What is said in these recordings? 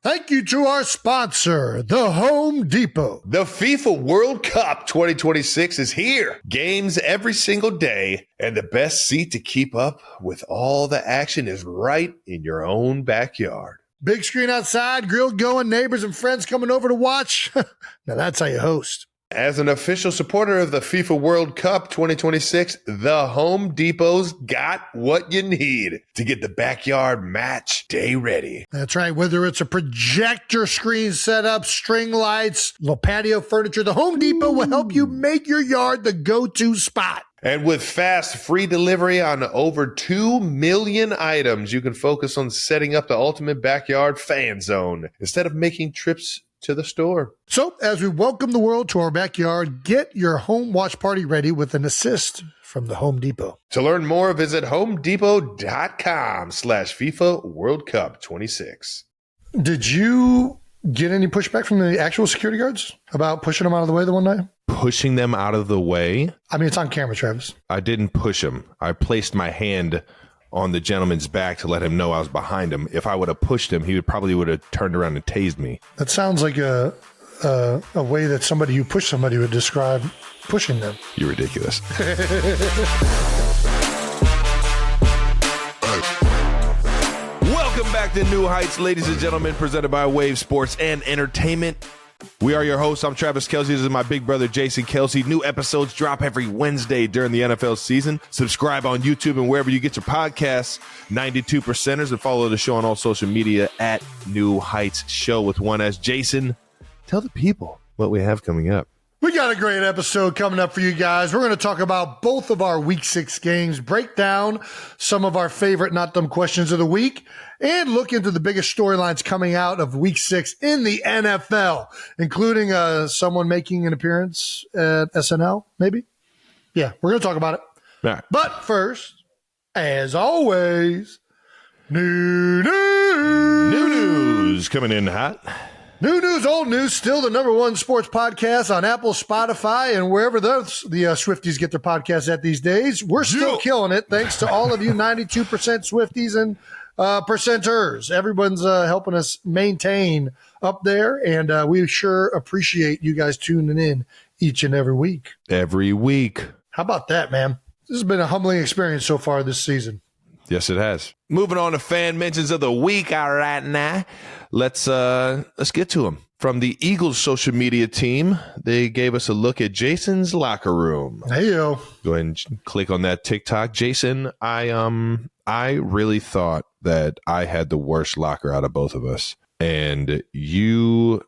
Thank you to our sponsor, the Home Depot. The FIFA World Cup 2026 is here. Games every single day, and the best seat to keep up with all the action is right in your own backyard. Big screen outside, grill going, neighbors and friends coming over to watch. Now that's how you host. As an official supporter of the FIFA World Cup 2026, the Home Depot's got what you need to get the backyard match day ready. That's right. Whether it's a projector screen setup, string lights, little patio furniture, the Home Depot will help you make your yard the go-to spot. And with fast, free delivery on over 2 million items, you can focus on setting up the ultimate backyard fan zone instead of making trips to the store. So, as we welcome the world to our backyard, get your home watch party ready with an assist from the Home Depot. To learn more, visit homedepot.com/FIFA World Cup 26. Did you get any pushback from the actual security guards about pushing them out of the way the one night? Pushing them out of the way? I mean, it's on camera, Travis. I didn't push him. I placed my hand on the gentleman's back to let him know I was behind him. If I would have pushed him, he probably would have turned around and tased me. That sounds like a way that somebody who pushed somebody would describe pushing them. You're ridiculous. Welcome back to New Heights, ladies and gentlemen, presented by Wave Sports and Entertainment. We are your hosts. I'm Travis Kelce. This is my big brother, Jason Kelce. New episodes drop every Wednesday during the NFL season. Subscribe on YouTube and wherever you get your podcasts. 92%ers, and follow the show on all social media at New Heights Show with one S. Jason, tell the people what we have coming up. We got a great episode coming up for you guys. We're going to talk about both of our Week 6 games, break down some of our favorite not dumb questions of the week, and look into the biggest storylines coming out of Week 6 in the NFL, including someone making an appearance at SNL, maybe? Yeah, we're going to talk about it. All right. But first, as always, new news. New news coming in hot. New news, old news, still the number one sports podcast on Apple, Spotify, and wherever the Swifties get their podcasts at these days. We're still killing it, thanks to all of you 92% Swifties and percenters. Everyone's helping us maintain up there, and we sure appreciate you guys tuning in each and every week. Every week. How about that, man? This has been a humbling experience so far this season. Yes, it has. Moving on to fan mentions of the week. All right, now let's get to them. From the Eagles social media team, they gave us a look at Jason's locker room. Hey yo, go ahead and click on that TikTok, Jason. I really thought that I had the worst locker out of both of us, and you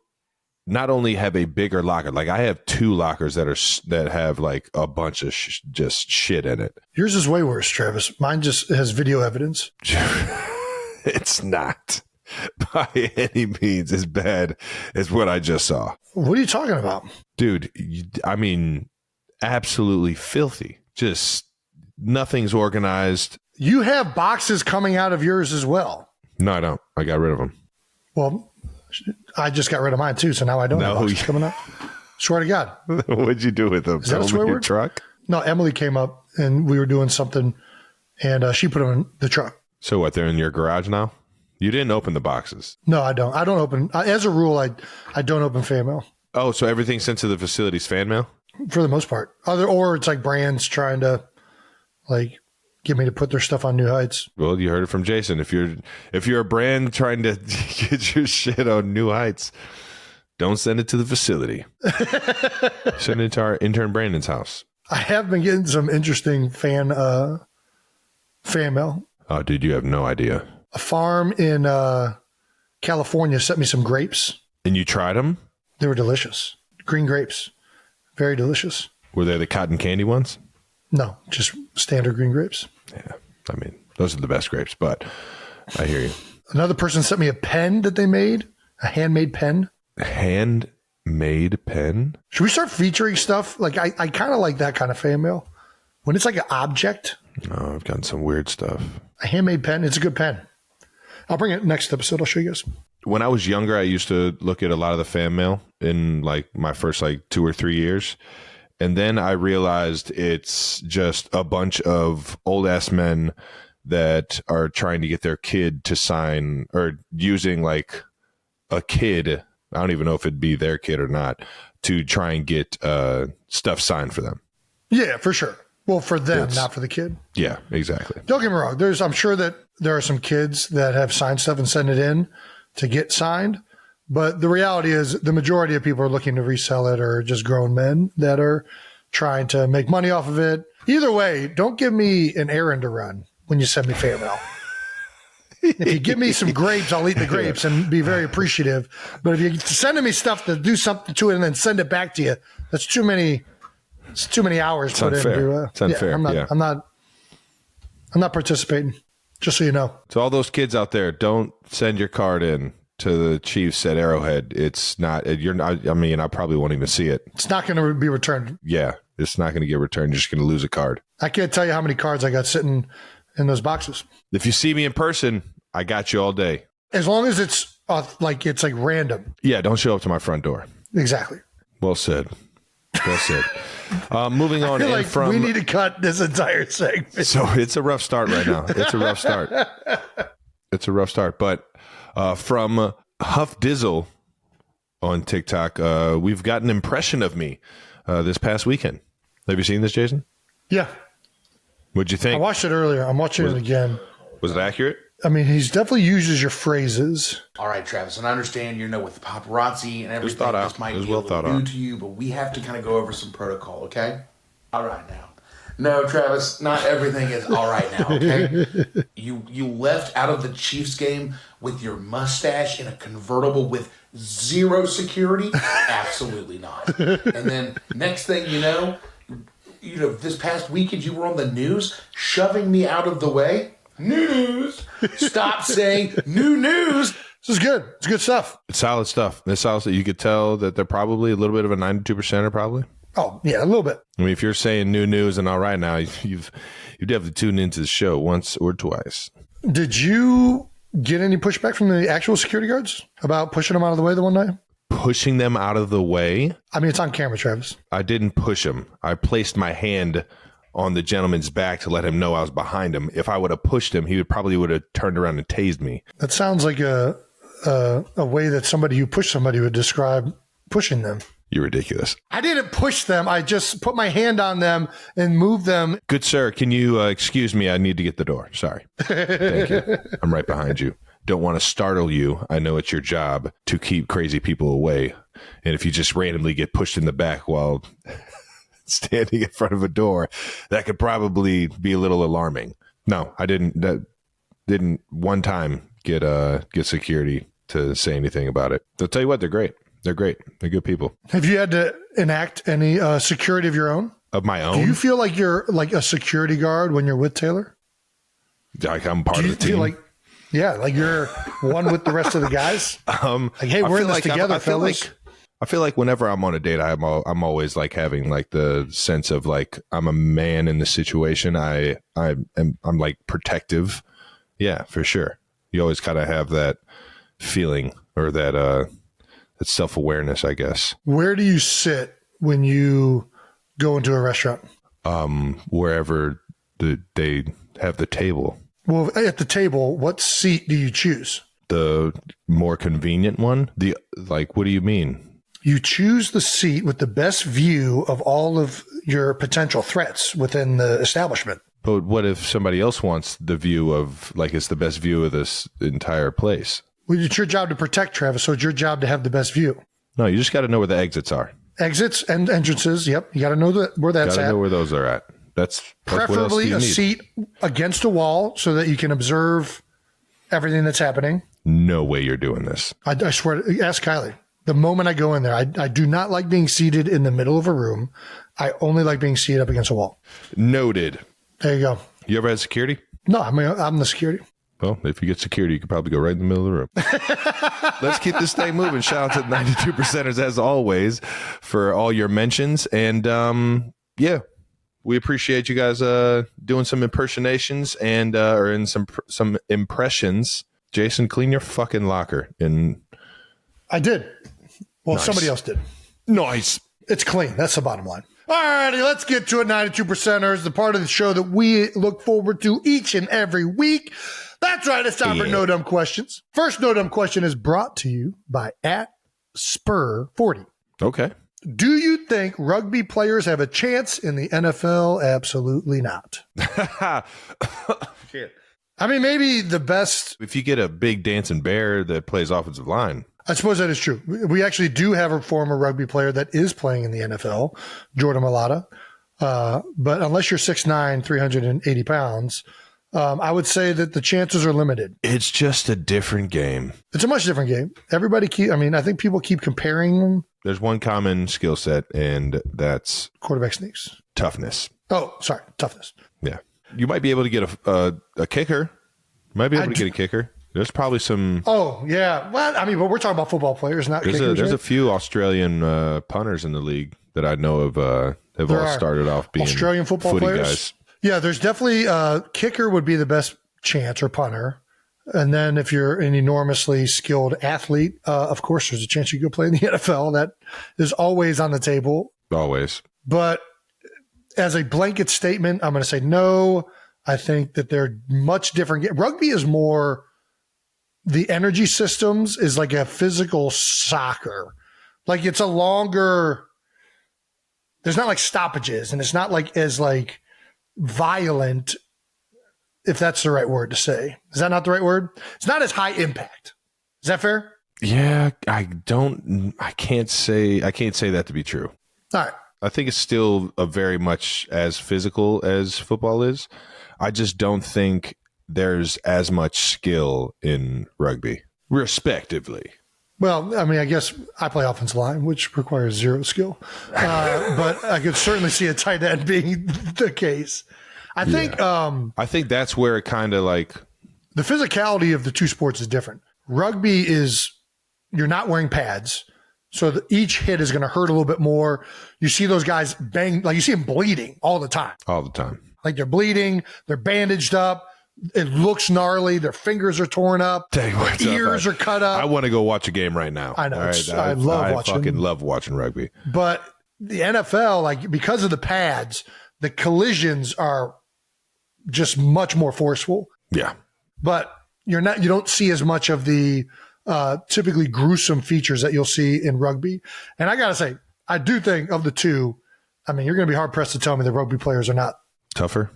not only have a bigger locker, like I have 2 lockers that have like a bunch of just shit in it. Yours is way worse, Travis. Mine just has video evidence. It's not by any means as bad as what I just saw. What are you talking about? Dude, I mean, absolutely filthy. Just nothing's organized. You have boxes coming out of yours as well. No, I don't. I got rid of them. Well, I just got rid of mine too, so now I don't have boxes coming up. Swear to God. What'd you do with them? Is that a swear word? Truck? No, Emily came up and we were doing something, and she put them in the truck. So what? They're in your garage now? You didn't open the boxes? No, I don't. I don't open. As a rule, I don't open fan mail. Oh, so everything's sent to the facility's fan mail? For the most part. Or it's like brands trying to like get me to put their stuff on New Heights. Well, you heard it from Jason. If you're a brand trying to get your shit on New Heights, don't send it to the facility. Send it to our intern Brandon's house. I have been getting some interesting fan mail. Oh, dude, you have no idea. A farm in California sent me some grapes. And you tried them? They were delicious. Green grapes. Very delicious. Were they the cotton candy ones? No, just standard green grapes. Yeah, I mean, those are the best grapes, but I hear you. Another person sent me a pen that they made, a handmade pen. Handmade pen? Should we start featuring stuff? Like, I kind of like that kind of fan mail. When it's like an object. Oh, I've gotten some weird stuff. A handmade pen, it's a good pen. I'll bring it next episode. I'll show you guys. When I was younger, I used to look at a lot of the fan mail in like my first like 2 or 3 years. And then I realized it's just a bunch of old ass men that are trying to get their kid to sign or using like a kid, I don't even know if it'd be their kid or not, to try and get stuff signed for them. Yeah, for sure. Well, for them, not for the kid. Yeah, exactly. Don't get me wrong. I'm sure that there are some kids that have signed stuff and send it in to get signed. But the reality is the majority of people are looking to resell it, or just grown men that are trying to make money off of it. Either way, don't give me an errand to run when you send me fan mail. If you give me some grapes, I'll eat the grapes and be very appreciative. But if you're sending me stuff to do something to it and then send it back to you, that's too many. It's too many hours put into. It's unfair. I'm not participating. Just so you know. So all those kids out there, don't send your card in to the Chiefs at Arrowhead. It's not. You're not. I mean, I probably won't even see it. It's not going to be returned. Yeah, it's not going to get returned. You're just going to lose a card. I can't tell you how many cards I got sitting in those boxes. If you see me in person, I got you all day. As long as it's like random. Yeah, don't show up to my front door. Exactly. Well said. Well said. Moving on. I feel like we need to cut this entire segment. So it's a rough start right now. It's a rough start. It's a rough start. But from Huff Dizzle on TikTok, we've got an impression of me this past weekend. Have you seen this, Jason? Yeah. What'd you think? I watched it earlier. I'm watching it again. Was it accurate? I mean, he's definitely uses your phrases. All right, Travis, and I understand, with the paparazzi and everything, thought out. this might It was be well a little thought out. new to you, but we have to kind of go over some protocol, okay? All right now. No, Travis, not everything is all right now, okay? You left out of the Chiefs game with your mustache in a convertible with zero security? Absolutely not. And then next thing you know, this past weekend you were on the news shoving me out of the way. New news. Stop saying new news. This is good. It's good stuff. It's solid stuff. It's solid stuff. You could tell that they're probably a little bit of a 92%er probably. Oh, yeah, a little bit. I mean, if you're saying new news and all right now, you've definitely tuned into the show once or twice. Did you get any pushback from the actual security guards about pushing them out of the way the one night? Pushing them out of the way? I mean, it's on camera, Travis. I didn't push him. I placed my hand on the gentleman's back to let him know I was behind him. If I would have pushed him, he would have turned around and tased me. That sounds like a way that somebody who pushed somebody would describe pushing them. You're ridiculous. I didn't push them. I just put my hand on them and moved them. Good sir, can you excuse me? I need to get the door. Sorry. Thank you. I'm right behind you. Don't want to startle you. I know it's your job to keep crazy people away. And if you just randomly get pushed in the back while standing in front of a door, that could probably be a little alarming. No, I didn't. That didn't one time get security to say anything about it. I'll tell you what, they're great. They're great. They're good people. Have you had to enact any security of your own? Of my own? Do you feel like you're like a security guard when you're with Taylor? Like I'm part of the team? Like you're one with the rest of the guys? Hey, we're in this together, fellas. I feel like whenever I'm on a date, I'm always like having like the sense of like I'm a man in the situation. I'm like protective. Yeah, for sure. You always kind of have that feeling or that self-awareness, I guess. Where do you sit when you go into a restaurant? Wherever they have the table. Well, at the table, what seat do you choose? The more convenient one? What do you mean? You choose the seat with the best view of all of your potential threats within the establishment. But what if somebody else wants the view of, like, it's the best view of this entire place? Well, it's your job to protect, Travis, so it's your job to have the best view. No, you just got to know where the exits are. Exits and entrances, yep. You got to know where that's at. Got to know where those are at. That's preferably a seat against a wall so that you can observe everything that's happening. No way you're doing this. I swear, ask Kylie. The moment I go in there, I do not like being seated in the middle of a room. I only like being seated up against a wall. Noted. There you go. You ever had security? No, I'm the security. Well, if you get security, you could probably go right in the middle of the room. Let's keep this thing moving. Shout out to the 92%ers as always for all your mentions. And yeah, we appreciate you guys doing some impersonations and or in some impressions. Jason, clean your fucking locker. I did. Well, nice. Somebody else did. Nice. It's clean. That's the bottom line. All righty, let's get to it, 92%ers, the part of the show that we look forward to each and every week. That's right. It's time for No Dumb Questions. First No Dumb Question is brought to you by @Spur40. Okay. Do you think rugby players have a chance in the NFL? Absolutely not. Shit. I mean, maybe the best. If you get a big dancing bear that plays offensive line. I suppose that is true. We actually do have a former rugby player that is playing in the NFL, Jordan Mailata. But unless you're 6'9", 380 pounds, I would say that the chances are limited. It's just a different game. It's a much different game. I think people keep comparing them. There's one common skill set, and that's Quarterback sneaks. toughness. Oh, sorry. Toughness. Yeah. You might be able to get a kicker. You might be able to get a kicker. There's probably some. Oh, yeah. Well, I mean, but we're talking about football players, not kickers. There's right? a few Australian punters in the league that I know of have all started off being Australian football footy players. guys. Yeah, there's definitely kicker would be the best chance, or punter. And then if you're an enormously skilled athlete, of course, there's a chance you could play in the NFL. That is always on the table. Always. But as a blanket statement, I'm going to say no. I think that they're much different. Rugby is more, the energy systems is like a physical soccer. Like it's a longer, there's not like stoppages, and it's not like as like violent, if that's the right word to say. Is that not the right word? It's not as high impact. Is that fair? Yeah, I can't say that to be true. All right. I think it's still a very much as physical as football is. I just don't think there's as much skill in rugby, respectively. Well, I mean, I guess I play offensive line, which requires zero skill. But I could certainly see a tight end being the case. I think that's where it kind of like the physicality of the two sports is different. Rugby is, you're not wearing pads, so each hit is going to hurt a little bit more. You see those guys bang, like you see them bleeding all the time. all the time. Like they're bleeding, they're bandaged up. It looks gnarly. Their fingers are torn up. Ears are cut up. I want to go watch a game right now. I know. All right? I love watching. I fucking love watching rugby. But the NFL, like because of the pads, the collisions are just much more forceful. Yeah. But you don't see as much of the typically gruesome features that you'll see in rugby. And I got to say, I do think of the two, I mean, you're going to be hard pressed to tell me that rugby players are not tougher.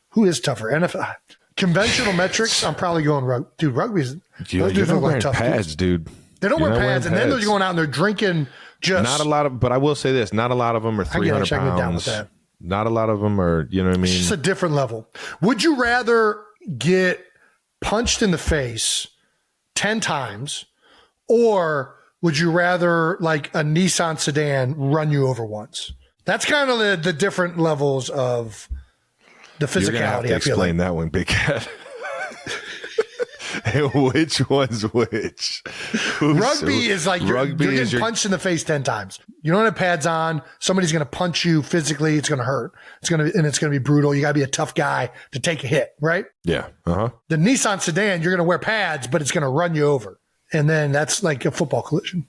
Who is tougher? NFL conventional metrics. I'm probably going rugby. Dude, rugby's You're not wearing pads, dude. They don't wear pads, and then they're going out and they're drinking. Just not a lot of, but I will say this: not a lot of them are 300 pounds. Down with that. Not a lot of them are. You know what I mean? It's just a different level. Would you rather get punched in the face 10 times, or would you rather like a Nissan sedan run you over once? That's kind of the different levels of the physicality. You're gonna have to explain that one, Big Cat. Which one's which? Rugby is like you're getting punched in the face 10 times. You don't have pads on. Somebody's going to punch you physically. It's going to hurt. It's going to be brutal. You got to be a tough guy to take a hit, right? Yeah. The Nissan sedan, you're going to wear pads, but it's going to run you over. And then that's like a football collision.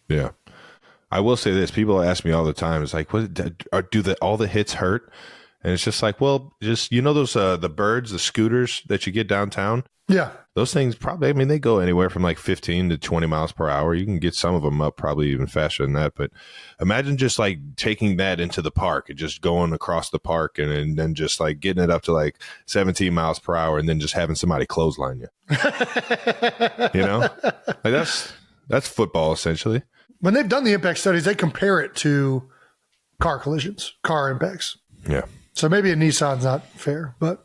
Yeah. I will say this. People ask me all the time. It's like, all the hits hurt? And it's just like, well, just, those, the birds, the scooters that you get downtown. Yeah. Those things probably, I mean, they go anywhere from like 15 to 20 miles per hour. You can get some of them up probably even faster than that. But imagine just like taking that into the park and just going across the park and then just like getting it up to like 17 miles per hour and then just having somebody clothesline you. Like that's football essentially. When they've done the impact studies, they compare it to car collisions, car impacts. Yeah. So maybe a Nissan's not fair, but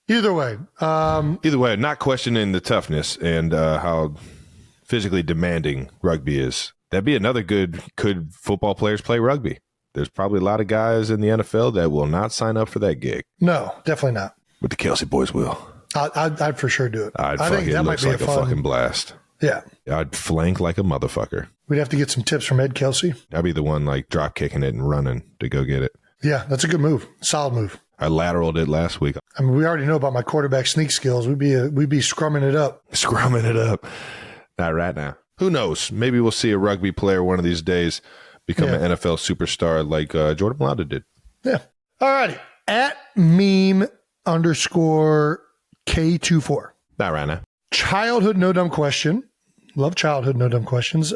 either way, not questioning the toughness and how physically demanding rugby is. That'd be another could football players play rugby? There's probably a lot of guys in the NFL that will not sign up for that gig. No, definitely not. But the Kelce boys will. I'd for sure do it. I think that might be a fucking blast. Yeah. I'd flank like a motherfucker. We'd have to get some tips from Ed Kelce. I'd be the one like drop kicking it and running to go get it. Yeah, that's a good move. Solid move. I lateraled it last week. I mean, we already know about my quarterback sneak skills. We'd be scrumming it up. Scrumming it up. Not right now. Who knows? Maybe we'll see a rugby player one of these days become an NFL superstar like Jordan Mailata did. Yeah. All righty. @meme_Kelce K24. Not right now. Childhood no dumb question. Love childhood no dumb questions.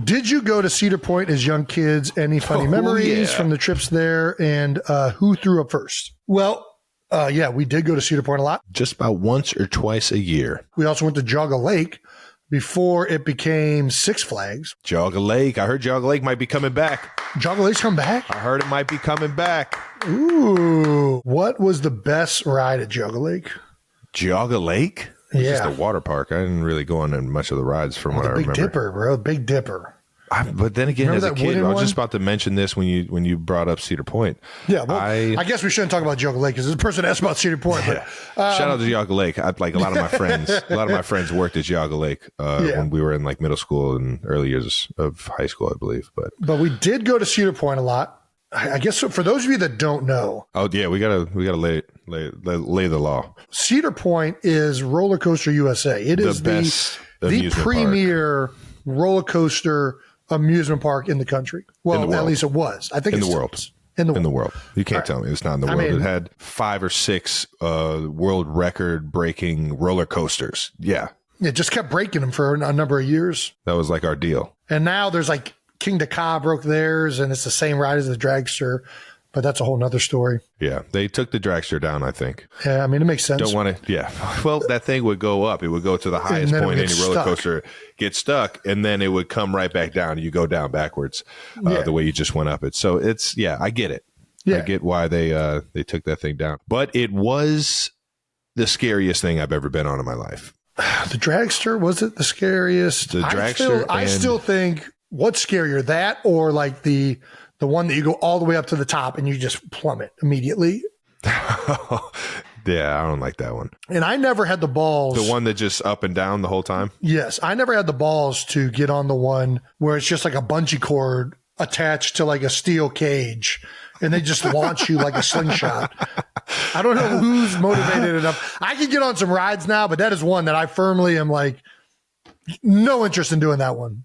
Did you go to Cedar Point as young kids? Any funny memories from the trips there? And who threw up first? Well, yeah, we did go to Cedar Point a lot. Just about once or twice a year. We also went to Jogga Lake before it became Six Flags. Jogga Lake. I heard Jogga Lake might be coming back. Jogga Lake's come back? I heard it might be coming back. Ooh. What was the best ride at Jogga Lake? Jogga Lake? Yeah. It's just a water park. I didn't really go on much of the rides from what I remember. Big Dipper, bro. Big Dipper. But then again, Remember as a that kid, I wooden was just one? about to mention this when you brought up Cedar Point. Yeah, well, I guess we shouldn't talk about Jogga Lake because this person asked about Cedar Point. But, shout out to Jogga Lake. Like a lot of my friends worked at Jogga Lake when we were in like middle school and early years of high school, I believe. But we did go to Cedar Point a lot. I guess for those of you that don't know. Oh yeah, we gotta lay the law. Cedar Point is Roller Coaster USA. It is the premier roller coaster amusement park in the country. Well, at least it was. I think in it's the world. In the world. You can't tell me it's not in the world. It had 5 or 6 world record breaking roller coasters. Yeah. It just kept breaking them for a number of years. That was like our deal. And now there's like King Ka broke theirs, and it's the same ride as the dragster, but that's a whole nother story. Yeah, they took the dragster down, I think. Yeah, I mean, it makes sense. Don't want to, yeah. Well, that thing would go up. It would go to the highest point any roller coaster, get stuck, and then it would come right back down. You go down backwards the way you just went up it. So it's, yeah, I get it. Yeah. I get why they took that thing down. But it was the scariest thing I've ever been on in my life. The dragster, was it the scariest? The dragster. I still think, what's scarier, that or like the one that you go all the way up to the top and you just plummet immediately? Yeah, I don't like that one. And I never had the balls. The one that just up and down the whole time? Yes. I never had the balls to get on the one where it's just like a bungee cord attached to like a steel cage and they just launch you like a slingshot. I don't know who's motivated enough. I can get on some rides now, but that is one that I firmly am like, no interest in doing that one.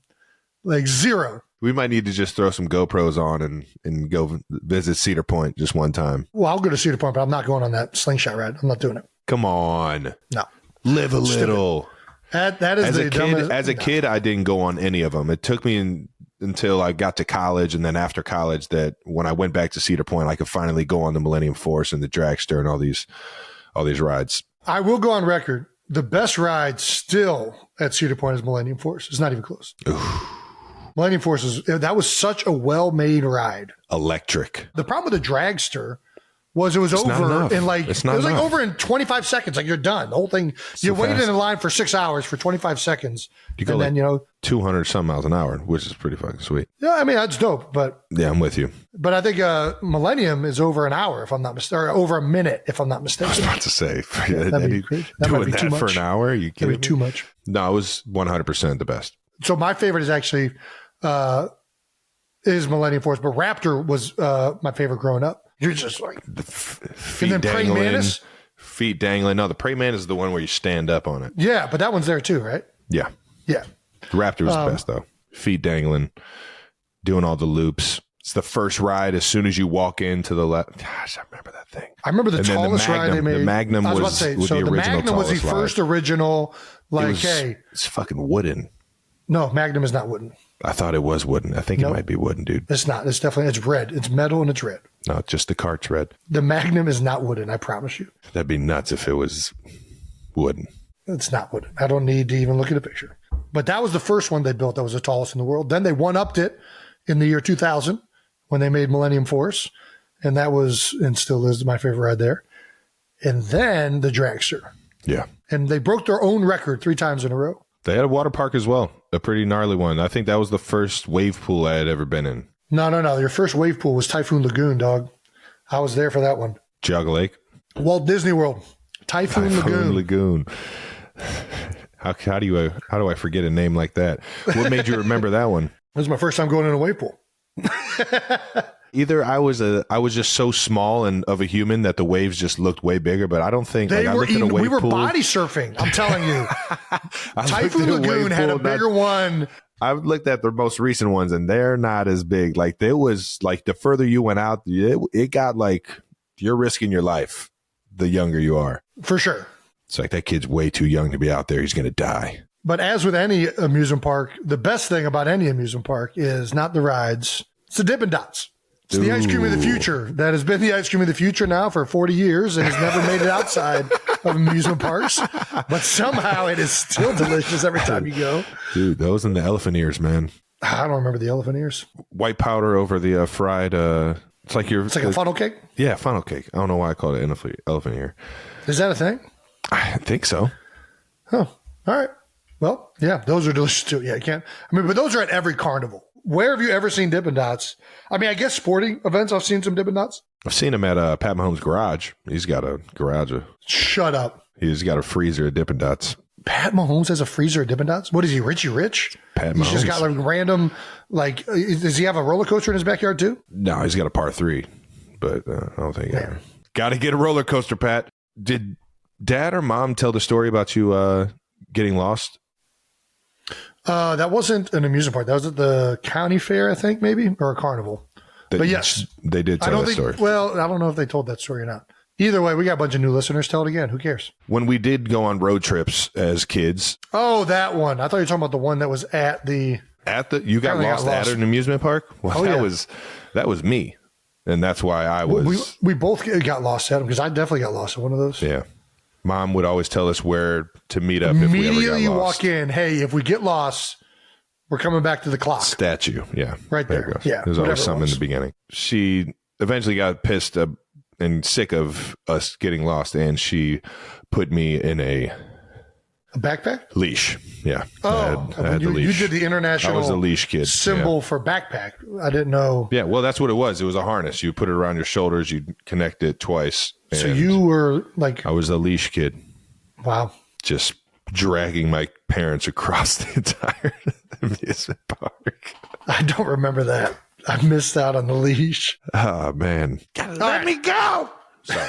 Like zero. We might need to just throw some GoPros on and go visit Cedar Point just one time. Well, I'll go to Cedar Point, but I'm not going on that slingshot ride. I'm not doing it. Come on. No. Live a little. That is as the a kid. dumbest, as a kid, I didn't go on any of them. It took me until I got to college, and then after college, that when I went back to Cedar Point, I could finally go on the Millennium Force and the dragster and all these rides. I will go on record. The best ride still at Cedar Point is Millennium Force. It's not even close. Oof. Millennium Force that was such a well-made ride. Electric. The problem with the dragster was it was over in like over in 25 seconds. Like you're done. The whole thing. You waited in line for 6 hours for 25 seconds. You go and then 200 some miles an hour, which is pretty fucking sweet. Yeah, I mean that's dope. But yeah, I'm with you. But I think Millennium is over an hour, if I'm not mistaken, or over a minute, if I'm not mistaken. I was about to say, that'd be crazy. That doing might be that too much. for an hour? Are you kidding me? Too much. No, it was 100% the best. So my favorite is actually is Millennium Force, but Raptor was my favorite growing up. You're just like feet and then dangling, Praying Mantis. Feet dangling. No, the Praying Mantis is the one where you stand up on it. Yeah, but that one's there too, right? Yeah. Yeah. Raptor was the best though. Feet dangling, doing all the loops. It's the first ride as soon as you walk into the left. Gosh, I remember that thing. I remember the tallest ride they made. The Magnum was the original Magnum was the first original. Like, it's fucking wooden. No, Magnum is not wooden. I thought it was wooden. I think it might be wooden, dude. It's not. It's definitely, it's red. It's metal and it's red. No, just the cart's red. The Magnum is not wooden, I promise you. That'd be nuts if it was wooden. It's not wooden. I don't need to even look at a picture. But that was the first one they built that was the tallest in the world. Then they one-upped it in the year 2000 when they made Millennium Force. And that was, and still is, my favorite ride there. And then the dragster. Yeah. And they broke their own record 3 times in a row. They had a water park as well, a pretty gnarly one. I think that was the first wave pool I had ever been in. No. Your first wave pool was Typhoon Lagoon, dog. I was there for that one. Jogga Lake? Walt Disney World. Typhoon Lagoon. How do I forget a name like that? What made you remember that one? It was my first time going in a wave pool. Either I was just so small and of a human that the waves just looked way bigger, but I don't think we were pool, body surfing. I'm telling you, Typhoon Lagoon had a bigger one. I looked at the most recent ones and they're not as big. Like there was like the further you went out, it got like you're risking your life the younger you are. For sure. It's like, that kid's way too young to be out there. He's going to die. But as with any amusement park, the best thing about any amusement park is not the rides. It's the Dippin' Dots. It's the ice cream of the future that has been the ice cream of the future now for 40 years and has never made it outside of amusement parks. But somehow it is still delicious every time you go. Dude, those and the elephant ears, man. I don't remember the elephant ears. White powder over the fried. It's like a funnel cake? Yeah, funnel cake. I don't know why I call it elephant ear. Is that a thing? I think so. Oh, all right. Well, yeah, those are delicious too. Yeah, but those are at every carnival. Where have you ever seen Dippin' Dots? I mean, I guess sporting events, I've seen some Dippin' Dots. I've seen him at Pat Mahomes' garage. He's got a garage. Shut up. He's got a freezer of Dippin' Dots. Pat Mahomes has a freezer of Dippin' Dots? What is he, Richie Rich? Pat He's Mahomes. just got like random, like, does he have a roller coaster in his backyard too? No, he's got a par 3, but I don't think. Got to get a roller coaster, Pat. Did Dad or Mom tell the story about you getting lost? That wasn't an amusement park. That was at the county fair, I think, maybe, or a carnival. But yes, they did tell that story. Well, I don't know if they told that story or not. Either way, we got a bunch of new listeners. Tell it again. Who cares? When we did go on road trips as kids. Oh, that one. I thought you were talking about the one that was at the. You got lost at an amusement park? Well, that was me. And that's why I was. We both got lost at them because I definitely got lost at one of those. Yeah. Mom would always tell us where to meet up if we ever got lost. Immediately you walk in, hey, if we get lost, we're coming back to the clock. Statue, yeah. Right there. Yeah. There's always something in the beginning. She eventually got pissed and sick of us getting lost, and she put me in a backpack? Leash, yeah. Oh, I had the leash. You did the international I was a leash kid. Symbol for backpack. I didn't know. Yeah, well, that's what it was. It was a harness. You put it around your shoulders, you connect it twice. So you were like... I was a leash kid. Wow. Just dragging my parents across the entire amusement park. I don't remember that. I missed out on the leash. Oh, man. Let me go! Sorry.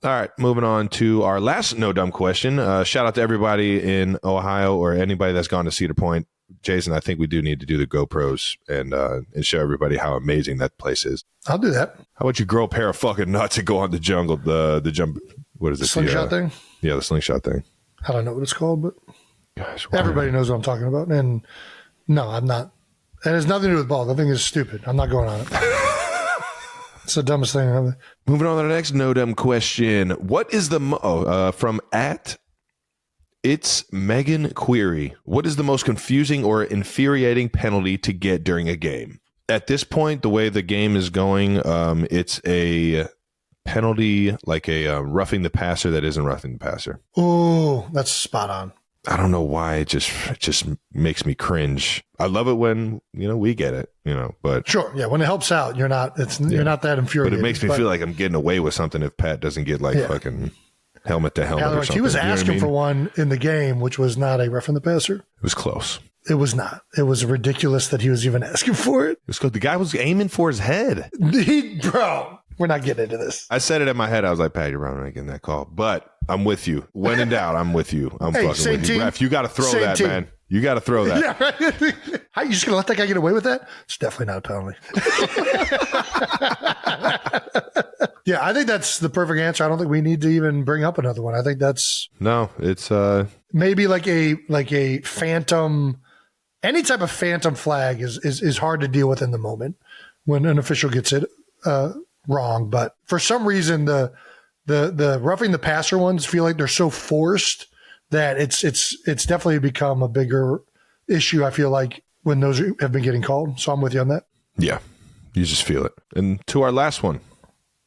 All right, moving on to our last No Dumb question. Shout out to everybody in Ohio or anybody that's gone to Cedar Point. Jason, I think we do need to do the GoPros and show everybody how amazing that place is. I'll do that. How about you grow a pair of fucking nuts and go on the jungle, the jump, what is it? Slingshot thing? Yeah, the slingshot thing. I don't know what it's called, but gosh, everybody knows what I'm talking about. And no, I'm not. It has nothing to do with balls. I think it's stupid. I'm not going on it. It's the dumbest thing ever. Moving on to the next No Dumb question. What is the from It's Megan Query. What is the most confusing or infuriating penalty to get during a game? At this point, the way the game is going, it's a penalty like a roughing the passer that isn't roughing the passer. Oh, that's spot on. I don't know why it just makes me cringe. I love it when, we get it, but sure. Yeah. When it helps out, you're not that infuriated. But it makes me feel like I'm getting away with something if Pat doesn't get fucking helmet to helmet or something. He was asking for one in the game, which was not a roughing the passer. It was close. It was not. It was ridiculous that he was even asking for it. It was good. The guy was aiming for his head. Bro, we're not getting into this. I said it in my head. I was like, Pat, you're probably not getting that call. But I'm with you. When in doubt, I'm with you. I'm fucking with you. Ref, you got to throw that, man. You got to throw that. Yeah, right. How, you just going to let that guy get away with that? It's definitely not a penalty. Yeah, I think that's the perfect answer. I don't think we need to even bring up another one. I think that's... No, it's... Maybe like a phantom... Any type of phantom flag is hard to deal with in the moment when an official gets it wrong. But for some reason, the roughing the passer ones feel like they're so forced that it's definitely become a bigger issue, I feel like, when those have been getting called. So I'm with you on that. Yeah, you just feel it. And to our last one.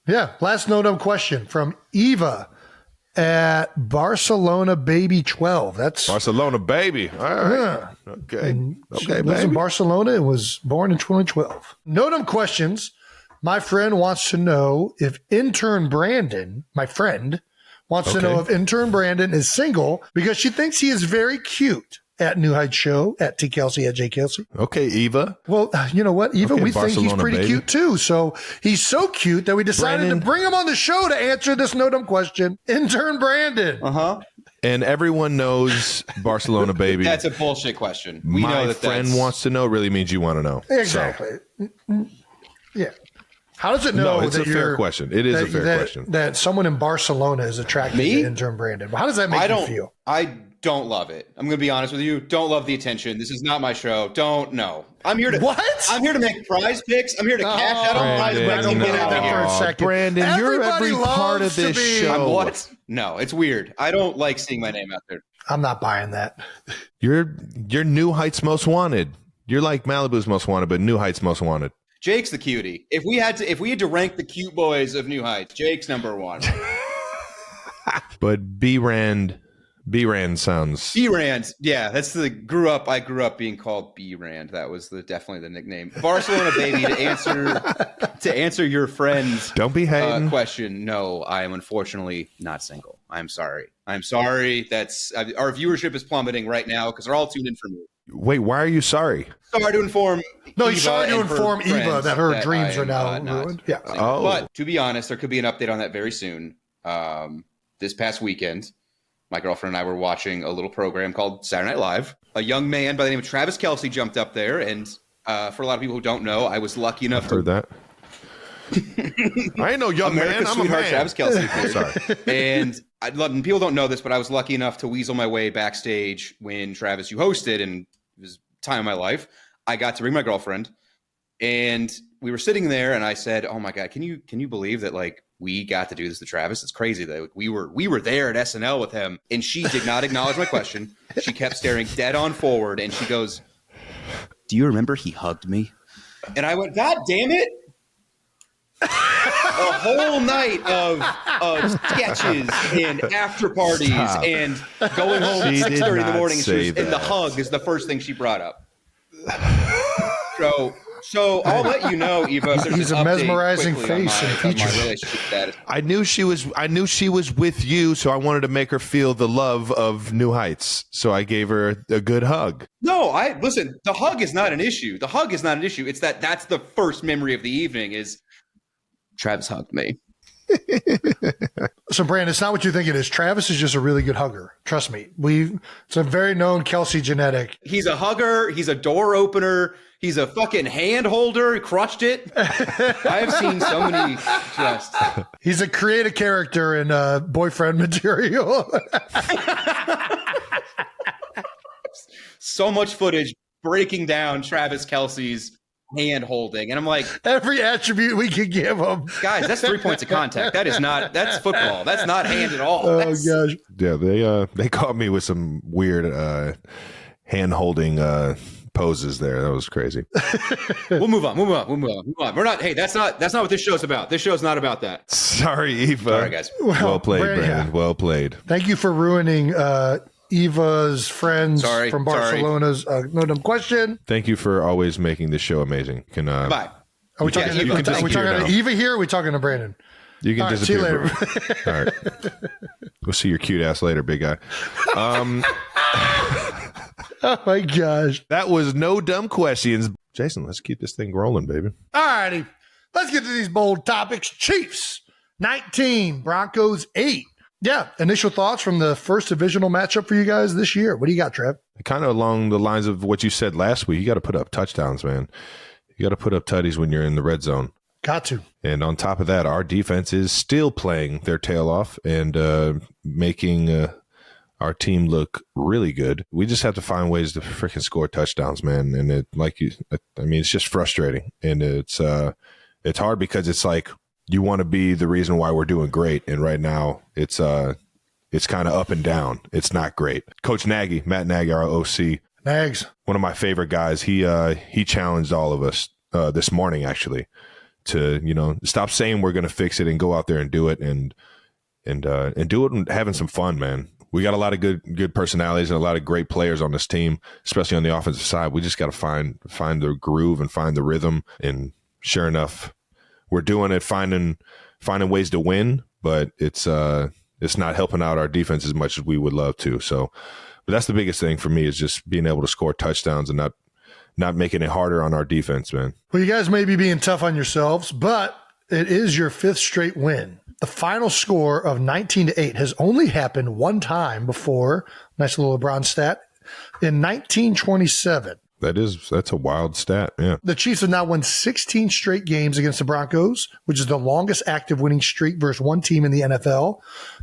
Yeah, last No Dumb question from Eva at Barcelona Baby 12. That's Barcelona Baby. All right. Yeah. Okay. She lives in Barcelona and was born in 2012. No Dumb questions. My friend wants to know if intern Brandon, my friend, wants to know if intern Brandon is single because she thinks he is very cute. At New Heights Show, at T. Kelce, at J. Kelce. Okay, Eva. Well, you know what, Eva, we Barcelona, think he's pretty cute too. So he's so cute that we decided to bring him on the show to answer this No Dumb question. Intern Brandon. Uh-huh. And everyone knows Barcelona Baby. That's a bullshit question. We know My that friend wants to know really means you want to know. Exactly. So. Yeah. How does it know No, it's that a fair question. It is a fair question. That someone in Barcelona is attracted to intern Brandon? How does that make you feel? I don't love it. I'm going to be honest with you. Don't love the attention. This is not my show. Don't know. I'm here to I'm here to make prize picks. I'm here to cash out on prize picks and get out of here. For a second. Brandon, you're every part of loves to this be- show. I'm what? No, it's weird. I don't like seeing my name out there. I'm not buying that. You're New Heights Most Wanted. You're like Malibu's Most Wanted, but New Heights Most Wanted. Jake's the cutie. If we had to rank the cute boys of New Heights, Jake's number one. But B-Rand sounds. B-Rand, yeah, that's I grew up being called B-Rand. That was definitely the nickname. Barcelona baby. To answer your friend's Don't be hating. question. No, I am unfortunately not single. I'm sorry. That's our viewership is plummeting right now because they're all tuned in for me. Wait, why are you sorry? Sorry to inform. No, he's Eva sorry to and her inform Eva friends that her dreams I are am, now not ruined. Yeah. single. Oh. But to be honest, there could be an update on that very soon. This past weekend, my girlfriend and I were watching a little program called Saturday Night Live. A young man by the name of Travis Kelce jumped up there, and for a lot of people who don't know, I was lucky enough I've heard that. I ain't no young America's man. I'm a sweetheart, man. Travis Kelce. Sorry. And and people don't know this, but I was lucky enough to weasel my way backstage when Travis, you hosted, and it was time of my life. I got to bring my girlfriend, and we were sitting there, and I said, "Oh my God, can you believe that like we got to do this to Travis? It's crazy that we were there at SNL with him." And she did not acknowledge my question. She kept staring dead on forward, and she goes, "Do you remember he hugged me?" And I went, "God damn it." A whole night of sketches and after parties and going home at She 6:30 in the did morning. not say And the that. hug is the first thing she brought up. So I'll let you know, Eva. If there's He's an a update mesmerizing quickly face and on my features. relationship status. I knew she was with you, so I wanted to make her feel the love of New Heights. So I gave her a good hug. No, listen. The hug is not an issue. It's that's the first memory of the evening is Travis hugged me. So, Brandon, it's not what you think it is. Travis is just a really good hugger. Trust me. It's a very known Kelce genetic. He's a hugger. He's a door opener. He's a fucking hand holder. He crushed it. I've seen so many just. He's a creative character in boyfriend material. So much footage breaking down Travis Kelce's hand holding. And I'm like, Every attribute we could give him. guys, that's 3 points of contact. That's football. That's not hand at all. Oh, That's, gosh. Yeah, they caught me with some weird hand holding poses there. That was crazy. We'll move on. We're not, hey, that's not what this show's about. This show's not about that. Sorry, Eva. All right, guys. Well played, Brandon. yeah. Well played. Thank you for ruining Eva's friends Sorry, from Barcelona's no dumb question. Thank you for always making this show amazing. You can Bye. Are we talking, you can are we disappear talking now. to Eva here or are we talking to Brandon? you can All right, see you disappear. later. All right. We'll see your cute ass later, big guy. Oh, my gosh. That was no dumb questions. Jason, let's keep this thing rolling, baby. All righty. Let's get to these bold topics. Chiefs, 19. Broncos, 8. Yeah. Initial thoughts from the first divisional matchup for you guys this year. What do you got, Trev? Kind of along the lines of what you said last week. You got to put up touchdowns, man. You got to put up tutties when you're in the red zone. Got to. And on top of that, our defense is still playing their tail off and making our team look really good. We just have to find ways to freaking score touchdowns, man. And it's just frustrating. And it's hard because it's like you want to be the reason why we're doing great. And right now it's kind of up and down. It's not great. Coach Nagy, Matt Nagy, our OC, Nags. one of my favorite guys, he challenged all of us this morning, actually, to, stop saying we're going to fix it and go out there and do it and do it and having some fun, man. We got a lot of good personalities and a lot of great players on this team, especially on the offensive side. We just got to find the groove and find the rhythm. And sure enough, we're doing it, finding ways to win, but it's not helping out our defense as much as we would love to. So, but that's the biggest thing for me is just being able to score touchdowns and not making it harder on our defense, man. Well, you guys may be being tough on yourselves, but it is your 5th straight win. The final score of 19-8 has only happened one time before. Nice little LeBron stat. In 1927, That's a wild stat. Yeah. The Chiefs have now won 16 straight games against the Broncos, which is the longest active winning streak versus one team in the NFL.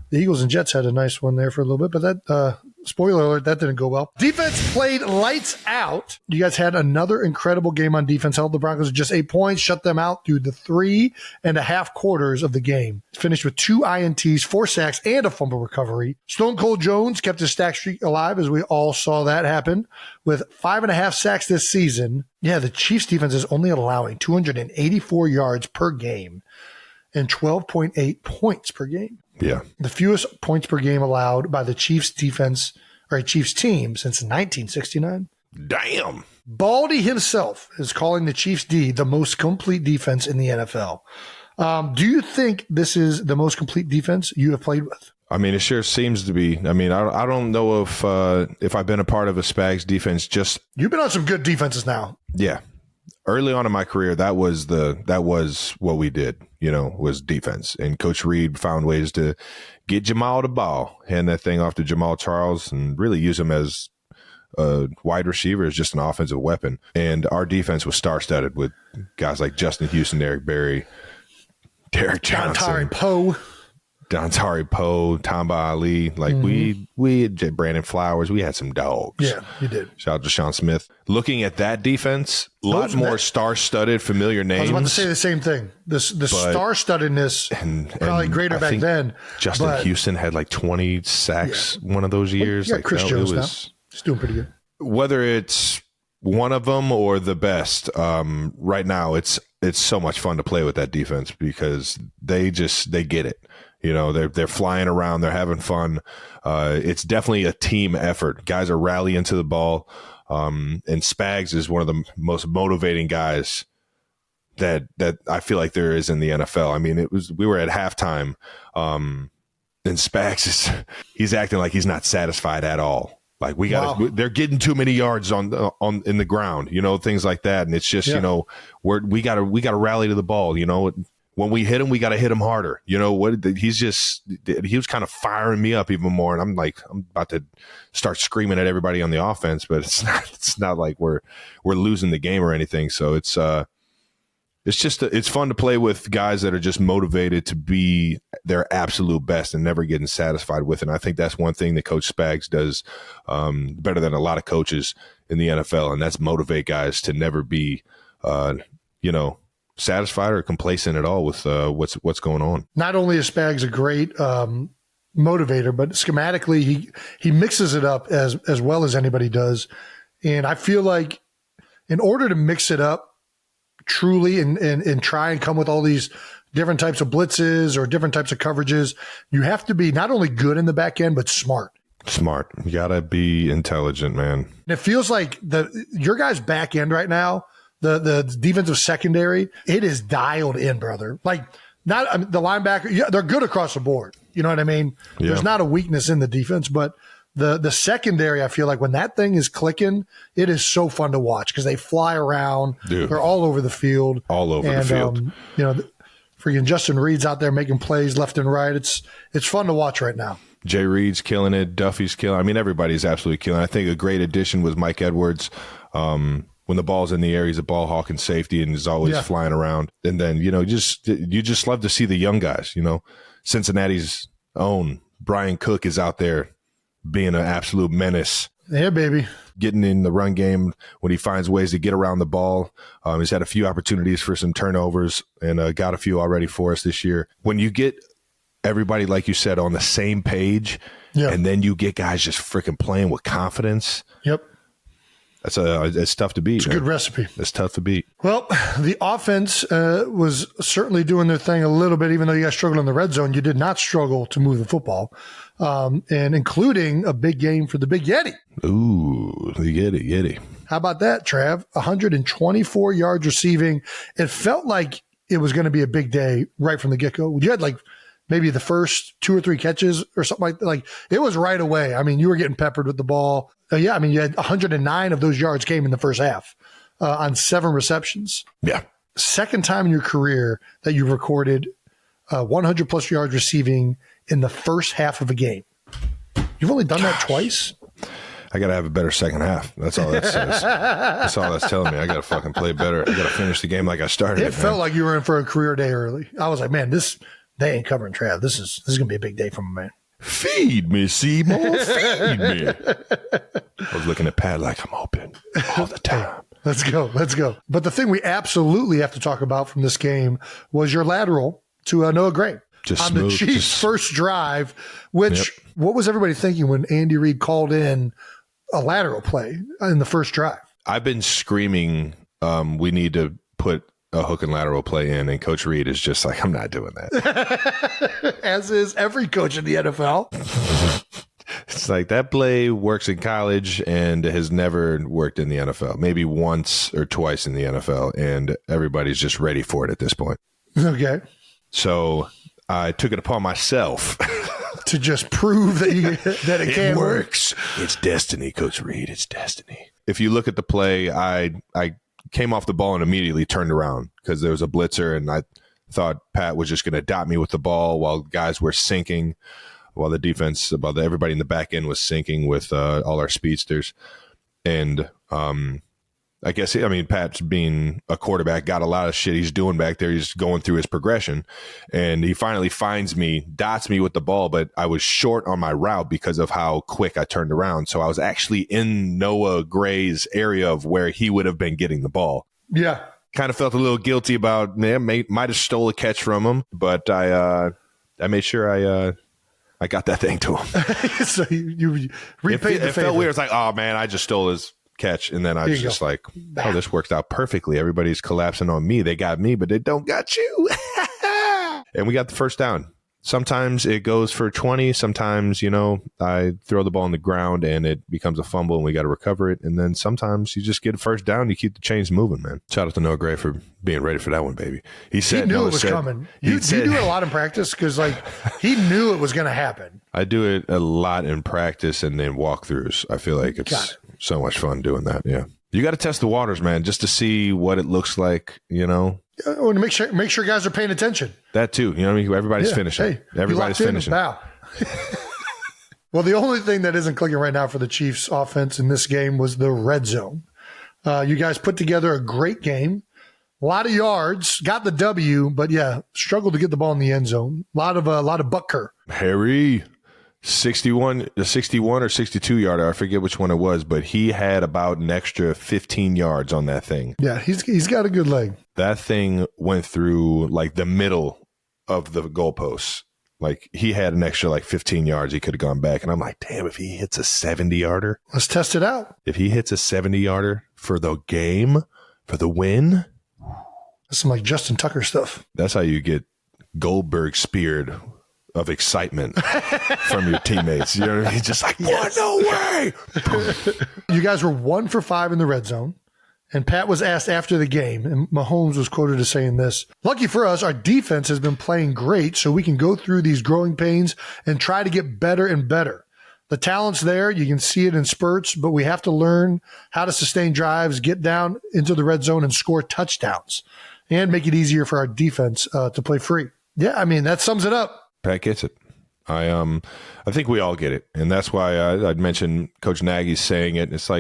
The Eagles and Jets had a nice one there for a little bit, but that, spoiler alert, that didn't go well. Defense played lights out. You guys had another incredible game on defense. Held the Broncos to just 8 points, shut them out through the 3.5 quarters of the game. Finished with 2 INTs, 4 sacks, and a fumble recovery. Stone Cold Jones kept his sack streak alive, as we all saw that happen, with 5.5 sacks this season. Yeah, the Chiefs defense is only allowing 284 yards per game and 12.8 points per game. Yeah. The fewest points per game allowed by the Chiefs defense or a Chiefs team since 1969. Damn. Baldy himself is calling the Chiefs D the most complete defense in the NFL. Do you think this is the most complete defense you have played with? I mean, it sure seems to be. I mean, I don't know if I've been a part of a Spags defense. Just You've been on some good defenses now. yeah. Early on in my career, that was what we did, was defense. And Coach Reed found ways to get Jamal the ball, hand that thing off to Jamal Charles, and really use him as a wide receiver, as just an offensive weapon. And our defense was star-studded with guys like Justin Houston, Eric Berry, Derek Johnson, Dontari Poe, Tamba Ali. Like we had Brandon Flowers. We had some dogs. Yeah, you did. Shout out to Sean Smith. Looking at that defense, a lot more star-studded, familiar names. I was about to say the same thing. The star-studdedness probably greater back then. Justin Houston had like 20 sacks one of those years. Yeah, Chris Jones now. He's doing pretty good. Whether it's one of them or the best, right now it's so much fun to play with that defense because they get it. They're flying around. They're having fun. It's definitely a team effort. Guys are rallying to the ball. And Spags is one of the most motivating guys that I feel like there is in the NFL. I mean, we were at halftime, and Spags he's acting like he's not satisfied at all. Like they're getting too many yards in the ground, things like that. And it's just, we gotta rally to the ball, When we hit him, we got to hit him harder. He was kind of firing me up even more. And I'm like, I'm about to start screaming at everybody on the offense, but it's not like we're losing the game or anything. So it's fun to play with guys that are just motivated to be their absolute best and never getting satisfied with it. And I think that's one thing that Coach Spags does better than a lot of coaches in the NFL. And that's motivate guys to never be, satisfied or complacent at all with what's going on. Not only is Spags a great motivator, but schematically he mixes it up as well as anybody does. And I feel like in order to mix it up truly and try and come with all these different types of blitzes or different types of coverages, you have to be not only good in the back end, but smart. Smart. You got to be intelligent, man. And it feels like your guys' back end right now, the defensive secondary, it is dialed in, brother. Like the linebacker, they're good across the board. You know what I mean? Yeah. There's not a weakness in the defense, but the secondary, I feel like when that thing is clicking, it is so fun to watch because they fly around. Dude. They're all over the field. All over the field. Freaking Justin Reed's out there making plays left and right. It's fun to watch right now. Jay Reed's killing it. Duffy's killing it. I mean, everybody's absolutely killing it. I think a great addition was Mike Edwards. When the ball's in the air, he's a ball hawking safety and is always flying around. And then, you just love to see the young guys. Cincinnati's own Brian Cook is out there being an absolute menace. Yeah, baby. Getting in the run game when he finds ways to get around the ball. He's had a few opportunities for some turnovers and got a few already for us this year. When you get everybody, like you said, on the same page, and then you get guys just freaking playing with confidence. Yep. It's tough to beat. It's a good recipe. It's tough to beat. Well, the offense was certainly doing their thing a little bit, even though you guys struggled in the red zone. You did not struggle to move the football, and including a big game for the Big Yeti. Ooh, the Yeti. How about that, Trav? 124 yards receiving. It felt like it was going to be a big day right from the get-go. You had maybe the first 2 or 3 catches or something like it was right away. I mean, you were getting peppered with the ball. You had 109 of those yards came in the first half on 7 receptions. Yeah. Second time in your career that you've recorded 100 plus yards receiving in the first half of a game. You've only done that twice. I got to have a better second half. That's all that says. That's all that's telling me. I got to fucking play better. I got to finish the game like I started It felt like you were in for a career day early. I was like, man, they ain't covering Trav. This is going to be a big day for my man. Feed me, Seymour. Feed me. I was looking at Pat like I'm open all the time. Let's go. But the thing we absolutely have to talk about from this game was your lateral to Noah Gray on the Chiefs' first drive, which what was everybody thinking when Andy Reid called in a lateral play in the first drive? I've been screaming, we need to put a hook and lateral play in, and Coach Reid is just like, I'm not doing that. As is every coach in the NFL. It's like that play works in college and has never worked in the NFL. Maybe once or twice in the NFL, and everybody's just ready for it at this point. Okay. So I took it upon myself to just prove that it can work. It's destiny, Coach Reid. It's destiny. If you look at the play, I came off the ball and immediately turned around because there was a blitzer, and I thought Pat was just going to dot me with the ball while guys were sinking, while the defense, while everybody in the back end was sinking with all our speedsters. And I guess, Pat's being a quarterback, got a lot of shit he's doing back there. He's going through his progression, and he finally finds me, dots me with the ball, but I was short on my route because of how quick I turned around. So I was actually in Noah Gray's area of where he would have been getting the ball. Yeah. Kind of felt a little guilty about, might have stole a catch from him, but I made sure I got that thing to him. So you repaid the favor. It felt weird. It's like, oh man, I just stole his catch, and then I was just like, oh, this worked out perfectly. Everybody's collapsing on me. They got me, but they don't got you. And we got the first down. Sometimes it goes for 20. Sometimes, I throw the ball on the ground and it becomes a fumble and we got to recover it. And then sometimes you just get a first down. You keep the chains moving, man. Shout out to Noah Gray for being ready for that one, baby. He knew it was coming. You do it a lot in practice because, he knew it was going to happen. I do it a lot in practice and then walkthroughs. I feel like it's so much fun doing that. Yeah. You got to test the waters, man, just to see what it looks like, I want to make sure guys are paying attention. That too. Everybody's finishing. Hey, everybody's finishing. Well, the only thing that isn't clicking right now for the Chiefs offense in this game was the red zone. You guys put together a great game. A lot of yards, got the W, but struggled to get the ball in the end zone. A lot of Butker. Harry, 61 or 62 yarder. I forget which one it was, but he had about an extra 15 yards on that thing. Yeah, he's got a good leg. That thing went through the middle of the goalposts. He had an extra 15 yards. He could have gone back. And I'm like, damn, if he hits a 70 yarder. Let's test it out. If he hits a 70 yarder for the game, for the win. That's some Justin Tucker stuff. That's how you get Goldberg speared of excitement from your teammates. You know what I mean? Just what? No way. You guys were 1 for 5 in the red zone. And Pat was asked after the game, and Mahomes was quoted as saying this: lucky for us, our defense has been playing great, so we can go through these growing pains and try to get better and better. The talent's there. You can see it in spurts, but we have to learn how to sustain drives, get down into the red zone and score touchdowns, and make it easier for our defense to play free. Yeah, that sums it up. Pat gets it. I think we all get it. And that's why I'd mentioned Coach Nagy's saying it. It's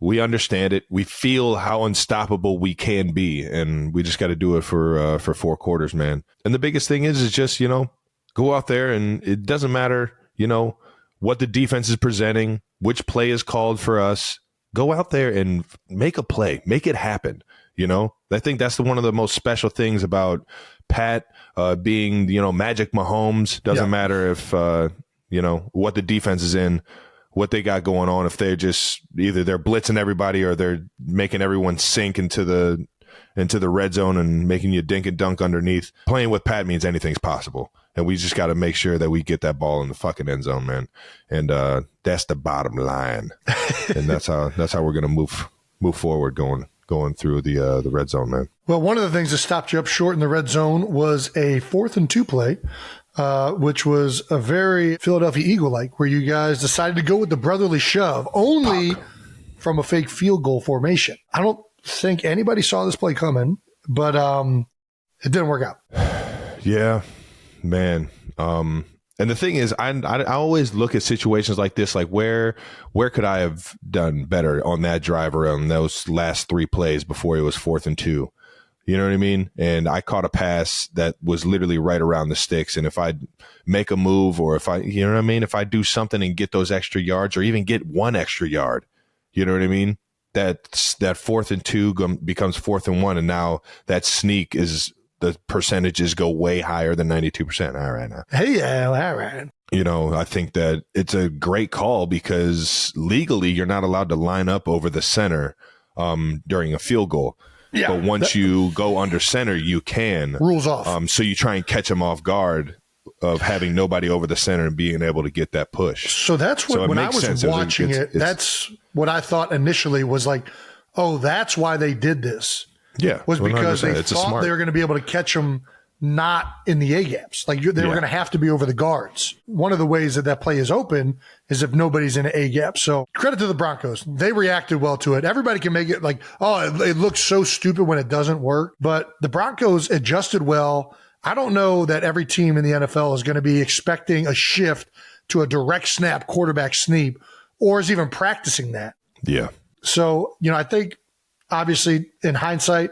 we understand it. We feel how unstoppable we can be, and we just got to do it for 4 quarters, man. And the biggest thing is just, go out there, and it doesn't matter, what the defense is presenting, which play is called for us. Go out there and make a play, make it happen. I think that's one of the most special things about Pat being, Magic Mahomes. Doesn't matter if, what the defense is in, what they got going on. If they're just either they're blitzing everybody or they're making everyone sink into the red zone and making you dink and dunk underneath. Playing with Pat means anything's possible. And we just got to make sure that we get that ball in the fucking end zone, man. And that's the bottom line. And that's how we're going to move forward going through the red zone, man. Well, one of the things that stopped you up short in the red zone was a 4th and 2 play, which was a very Philadelphia Eagle-like, where you guys decided to go with the brotherly shove only from a fake field goal formation. I don't think anybody saw this play coming, but it didn't work out. Yeah, man. And the thing is, I always look at situations like this, like where could I have done better on that drive or on those last 3 plays before it was 4th and 2? You know what I mean? And I caught a pass that was literally right around the sticks. And if I make a move, or if you know what I mean? If I do something and get those extra yards, or even get 1 extra yard, you know what I mean? That 4th and 2 becomes 4th and 1. And now that sneak is, the percentages go way higher than 92%. All right now. Hey, yeah, all right. You know, I think that it's a great call because legally you're not allowed to line up over the center during a field goal. Yeah, but once you go under center, you can. Rules off. So you try and catch them off guard of having nobody over the center and being able to get that push. So that's what, when I was watching it, that's what I thought initially was like, oh, that's why they did this. Yeah. Was because 100%. they thought they were going to be able to catch them not in the A-gaps. Like they were going to have to be over the guards. One of the ways that play is open is if nobody's in an A-gap. So credit to the Broncos. They reacted well to it. Everybody can make it like, oh, it looks so stupid when it doesn't work. But the Broncos adjusted well. I don't know that every team in the NFL is going to be expecting a shift to a direct snap quarterback sneak or is even practicing that. Yeah. So, I think obviously in hindsight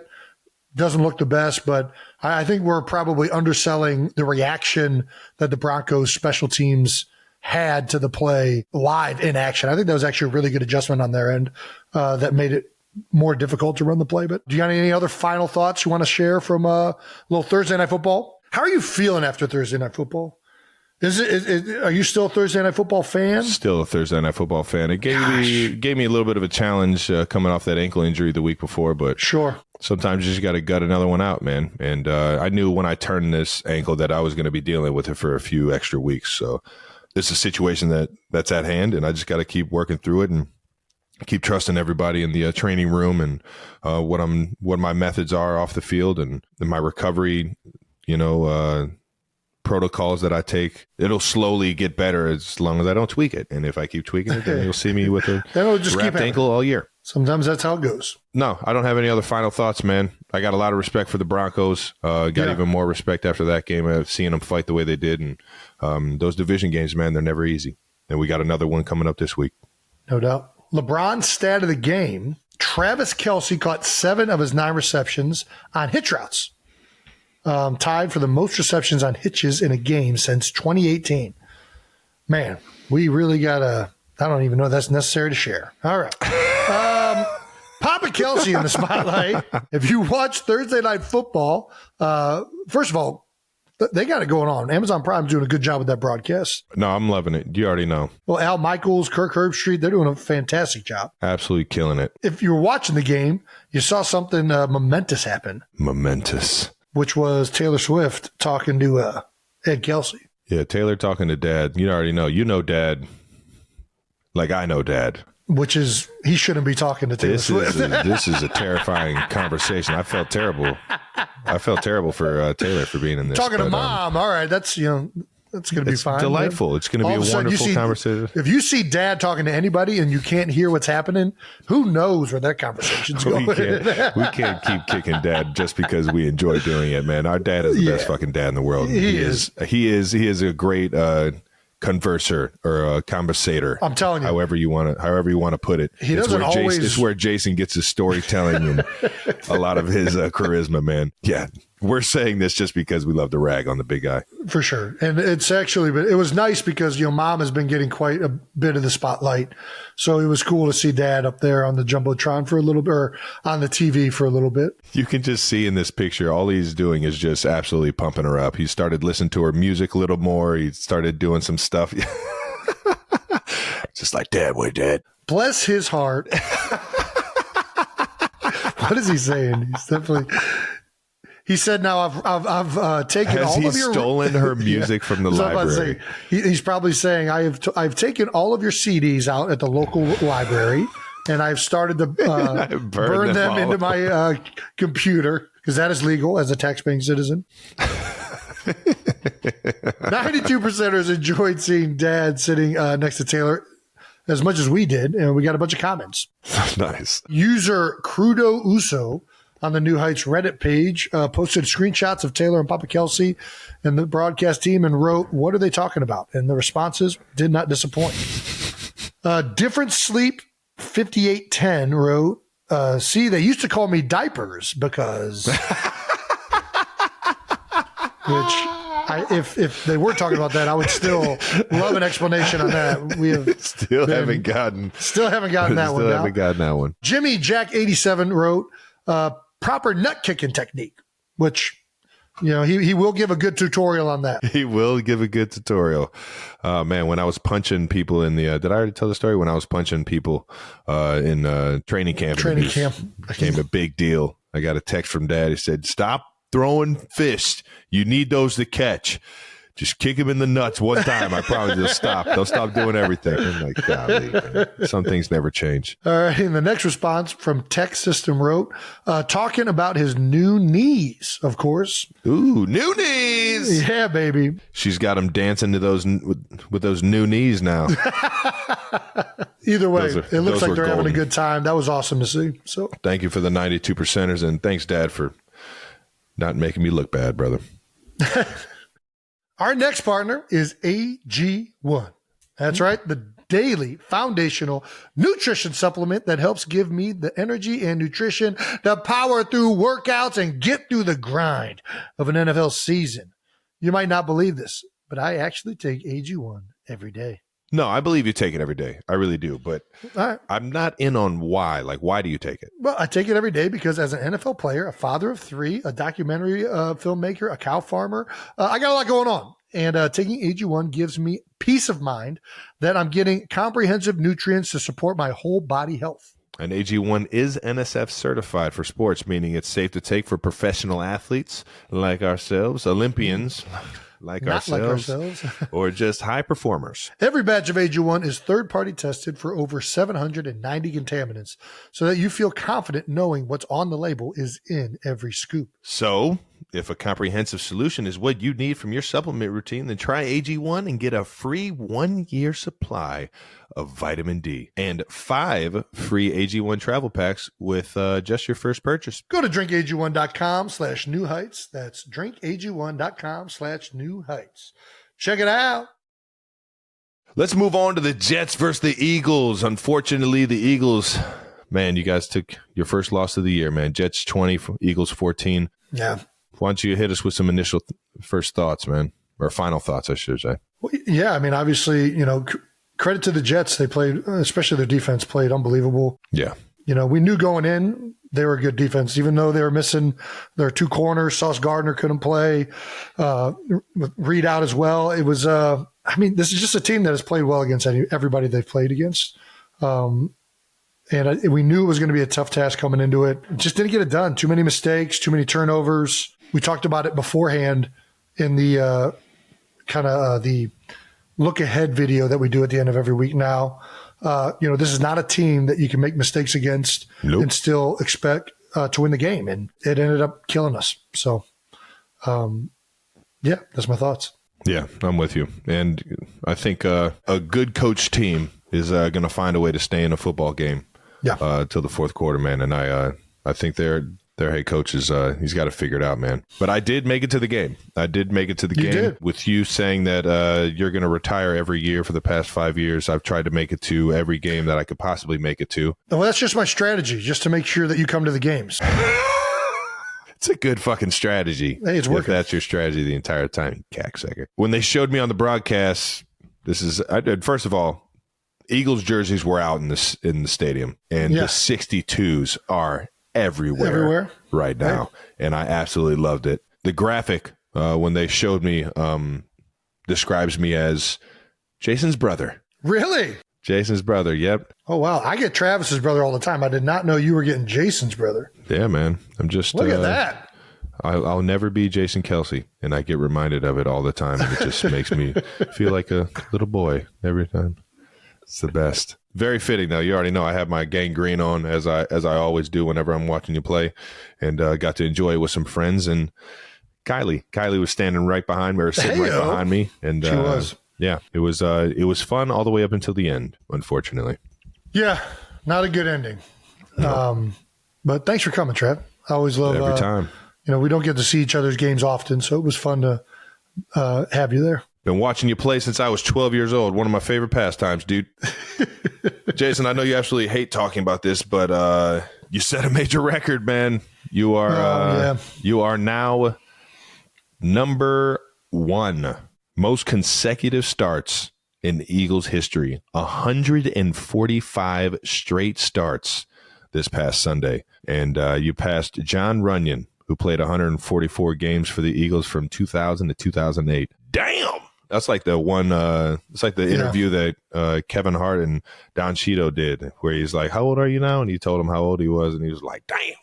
doesn't look the best, but I think we're probably underselling the reaction that the Broncos special teams had to the play live in action. I think that was actually a really good adjustment on their end that made it more difficult to run the play. But do you got any other final thoughts you want to share from a little Thursday Night Football? How are you feeling after Thursday Night Football? Are you still a Thursday Night Football fan? Still a Thursday Night Football fan. It gave me a little bit of a challenge coming off that ankle injury the week before, but sure. Sometimes you just got to gut another one out, man. And I knew when I turned this ankle that I was going to be dealing with it for a few extra weeks. So it's a situation that's at hand, and I just got to keep working through it and keep trusting everybody in the training room and what my methods are off the field and my recovery, protocols that I take. It'll slowly get better as long as I don't tweak it. And if I keep tweaking it, then you'll see me with a wrapped ankle all year. Sometimes that's how it goes. No, I don't have any other final thoughts, man. I got a lot of respect for the Broncos. Even more respect after that game of seeing them fight the way they did. And those division games, man, they're never easy. And we got another one coming up this week. No doubt. LeBron's stat of the game, Travis Kelce caught 7 of his 9 receptions on hitch routes. Tied for the most receptions on hitches in a game since 2018. Man, we really got I don't even know if that's necessary to share. All right. Papa Kelce in the spotlight. If you watch Thursday Night Football, first of all, they got it going on. Amazon Prime's doing a good job with that broadcast. No, I'm loving it. You already know. Well, Al Michaels, Kirk Herbstreit, they're doing a fantastic job. Absolutely killing it. If you were watching the game, you saw something momentous happen. Momentous. Which was Taylor Swift talking to Ed Kelce. Yeah, Taylor talking to Dad. You already know. You know Dad like I know Dad. Which is, he shouldn't be talking to Taylor Swift. This is a terrifying conversation. I felt terrible. For Taylor for being in this. Talking to Mom. All right, that's that's going to be fine. It's delightful. Man. It's going to be a wonderful conversation. If you see Dad talking to anybody and you can't hear what's happening, who knows where that conversation's going? We can't keep kicking Dad just because we enjoy doing it, man. Our dad is the best fucking dad in the world. He is a great converser or a conversator. I'm telling you, however you want to put it. It's where Jason gets his storytelling and a lot of his charisma, man. Yeah, we're saying this just because we love to rag on the big guy for sure. And it's actually, but it was nice because Mom has been getting quite a bit of the spotlight, so it was cool to see Dad up there on the jumbotron for a little bit, or on the TV for a little bit. You can just see in this picture, all he's doing is just absolutely pumping her up. He started listening to her music a little more. He started doing some stuff. Just like, Dad, wait, Dad. Bless his heart. What is he saying? He's definitely. He said, "Now I've taken all of your." Has he stolen her music from the library? He's probably saying, "I've taken all of your CDs out at the local library, and I've started to burn them into my computer because that is legal as a taxpaying citizen." 92%ers enjoyed seeing Dad sitting next to Taylor as much as we did, and we got a bunch of comments. Nice. User Crudo Uso on the New Heights Reddit page, posted screenshots of Taylor and Papa Kelce and the broadcast team and wrote, "What are they talking about?" And the responses did not disappoint. Different Sleep 5810 wrote, "See, they used to call me Diapers because," which if they were talking about that, I would still love an explanation on that. We have Still haven't gotten that one. Jimmy Jack 87 wrote, proper nut kicking technique, which, he will give a good tutorial on that. He will give a good tutorial. Man, when I was punching people in the, did I already tell the story? When I was punching people in training camp. Became a big deal. I got a text from Dad. He said, "Stop throwing fists. You need those to catch. Just kick him in the nuts one time. I promise they'll stop. They'll stop doing everything." I'm like, golly, man. Some things never change. All right. And the next response from Tech System wrote, talking about his new knees, of course. Ooh, new knees. Yeah, baby. She's got him dancing to those with those new knees now. Either way, it looks like they're having a golden. good time. That was awesome to see. So Thank you for the 92%ers, and thanks, Dad, for not making me look bad, brother. our next partner is AG1. That's right. The daily foundational nutrition supplement that helps give me the energy and nutrition to power through workouts and get through the grind of an NFL season. You might not believe this, but I actually take AG1 every day. No, I believe you take it every day. I really do. But All right. I'm not in on why. Like, why do you take it? Well, I take it every day because as an NFL player, a father of three, a documentary filmmaker, a cow farmer, I got a lot going on. And taking AG1 gives me peace of mind that I'm getting comprehensive nutrients to support my whole body health. And AG1 is NSF certified for sports, meaning it's safe to take for professional athletes like ourselves, Olympians like Not like ourselves, ourselves. or just high performers. Every batch of AG1 is third-party tested for over 790 contaminants so that you feel confident knowing what's on the label is in every scoop. So, if a comprehensive solution is what you need from your supplement routine, then try AG1 and get a free 1-year supply of vitamin D and 5 free AG1 travel packs with just your first purchase. Go to drinkag1.com/new heights. That's drinkag1.com/new heights. Check it out. Let's move on to the Jets versus the Eagles. Unfortunately, the Eagles, man, you guys took your first loss of the year, man. Jets 20, Eagles 14. Yeah. Why don't you hit us with some initial first thoughts, man? Or final thoughts, I should say. Well, yeah, I mean, obviously, credit to the Jets. They played, especially their defense, played unbelievable. Yeah. We knew going in they were a good defense, even though they were missing their two corners. Sauce Gardner couldn't play. Reed out as well. It was, this is just a team that has played well against everybody they've played against. And we knew it was going to be a tough task coming into it. Just didn't get it done. Too many mistakes, too many turnovers. We talked about it beforehand in the the look ahead video that we do at the end of every week now. This is not a team that you can make mistakes against and still expect to win the game. And it ended up killing us. So, that's my thoughts. Yeah, I'm with you. And I think a good coach team is going to find a way to stay in a football game till the fourth quarter, man. And I think their head coach is he's got to figure it out, man. But I did make it to the game. Did. With you saying that you're going to retire every year for the past 5 years. I've tried to make it to every game that I could possibly make it to. Well, that's just my strategy, just to make sure that you come to the games. It's a good fucking strategy. Hey, it's working. If that's your strategy the entire time, you cacksucker. When they showed me on the broadcast, first of all, Eagles jerseys were out in the stadium, and the 62s are everywhere right now. Right. And I absolutely loved it. The graphic, when they showed me, describes me as Jason's brother. Really? Jason's brother, yep. Oh, wow. I get Travis's brother all the time. I did not know you were getting Jason's brother. Yeah, man. I'm just... Look at that. I'll never be Jason Kelce, and I get reminded of it all the time. And it just makes me feel like a little boy every time. It's the best. Very fitting, though. You already know I have my gang green on, as I always do whenever I'm watching you play, and got to enjoy it with some friends. And Kylie was standing right behind me, or sitting right behind me, and she was. Yeah, it was fun all the way up until the end. Unfortunately, yeah, not a good ending. No. But thanks for coming, Trev. I always love Every time. We don't get to see each other's games often, so it was fun to have you there. Been watching you play since I was 12 years old. One of my favorite pastimes, dude. Jason, I know you absolutely hate talking about this, but you set a major record, man. You are you are now number 1 most consecutive starts in Eagles history. 145 straight starts this past Sunday. And you passed John Runyon, who played 144 games for the Eagles from 2000 to 2008. Damn! That's like the one, it's like the interview that Kevin Hart and Don Cheeto did, where he's like, how old are you now? And he told him how old he was, and he was like, damn.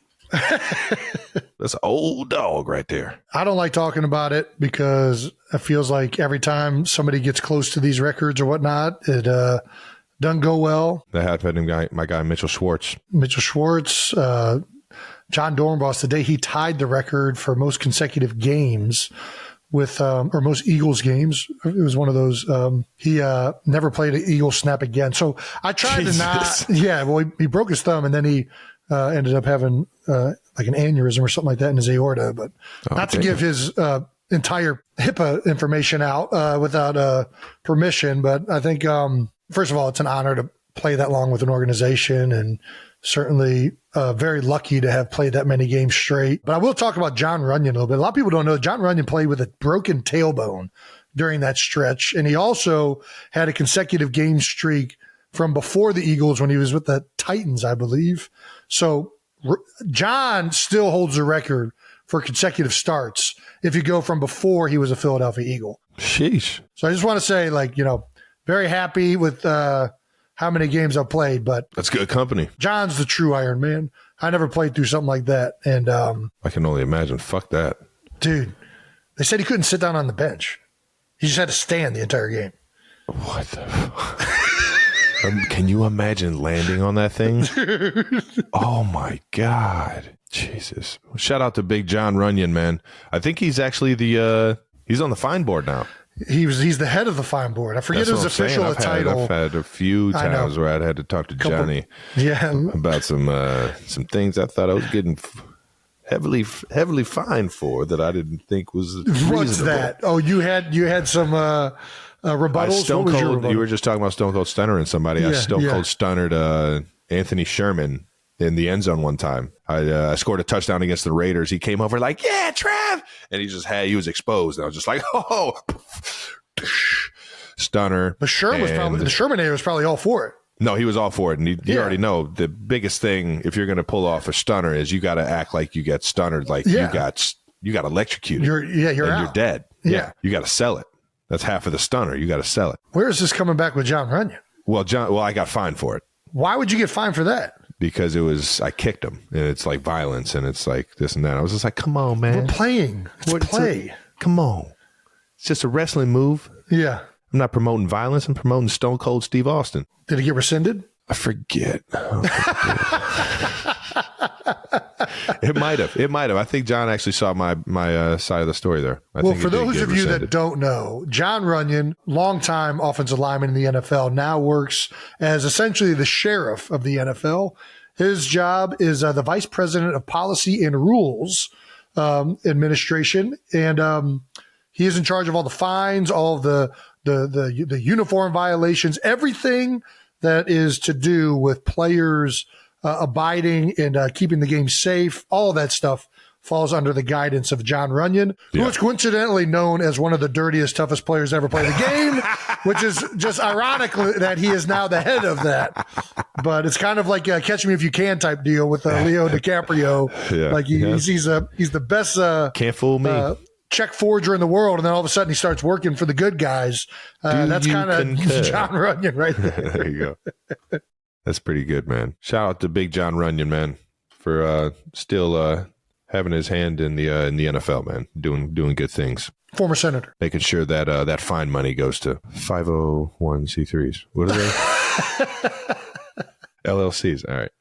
That's an old dog right there. I don't like talking about it because it feels like every time somebody gets close to these records or whatnot, it doesn't go well. That happened to my guy, Mitchell Schwartz. John Dornbos, the day he tied the record for most consecutive games with, or most Eagles games. It was one of those, he never played an Eagles snap again. So I tried to not, he broke his thumb and then he ended up having like an aneurysm or something like that in his aorta, but not to give his entire HIPAA information out without permission. But I think, first of all, it's an honor to play that long with an organization, and certainly very lucky to have played that many games straight. But I will talk about John Runyon a little bit. A lot of people don't know John Runyon played with a broken tailbone during that stretch. And he also had a consecutive game streak from before the Eagles when he was with the Titans, I believe. So John still holds the record for consecutive starts if you go from before he was a Philadelphia Eagle. Sheesh. So I just want to say, very happy with how many games I've played, but that's good company. John's the true Iron Man. I never played through something like that. And I can only imagine. Fuck that. Dude, they said he couldn't sit down on the bench. He just had to stand the entire game. What the can you imagine landing on that thing? Oh my God. Jesus. Shout out to Big John Runyon, man. I think he's actually he's on the fine board now. He's the head of the fine board. I forget his official title. I've had a few times where I'd had to talk to Johnny about some things I thought I was getting heavily fined for that I didn't think was reasonable. What's that? Oh, you had some rebuttals? What was your rebuttal? You were just talking about Stone Cold Stunner somebody. I Stone Cold Stunnered Anthony Sherman in the end zone one time. I scored a touchdown against the Raiders. He came over like, yeah, Trav. And he was exposed. And I was just like, oh, stunner. But the Shermanator was probably all for it. No, he was all for it. And you already know the biggest thing, if you're going to pull off a stunner, is you got to act like you get stunnered. Like you got electrocuted. You're out. You're dead. Yeah. You got to sell it. That's half of the stunner. You got to sell it. Where is this coming back with John Runyon? Well, I got fined for it. Why would you get fined for that? Because I kicked him, and it's like violence, and it's like this and that. I was just like, come on, man. We're playing. It's play. Come on. It's just a wrestling move. Yeah. I'm not promoting violence. I'm promoting Stone Cold Steve Austin. Did it get rescinded? I forget. It might have. I think John actually saw my side of the story there. Well, for those of you that don't know, John Runyon, longtime offensive lineman in the NFL, now works as essentially the sheriff of the NFL. His job is the vice president of policy and rules administration, and he is in charge of all the fines, all of the uniform violations, everything that is to do with players abiding and keeping the game safe. All of that stuff falls under the guidance of John Runyon, who is coincidentally known as one of the dirtiest, toughest players to ever play the game, which is just ironic that he is now the head of that. But it's kind of like a Catch Me If You Can type deal with Leo DiCaprio. Yeah. Like he's the best. Can't fool me. Check forger in the world, and then all of a sudden he starts working for the good guys. That's kind of John Runyon right there. There you go. That's pretty good, man. Shout out to Big John Runyon, man, for still having his hand in the NFL, man, doing good things. Former senator, making sure that that fine money goes to 501c3s. What are they? LLCs. All right.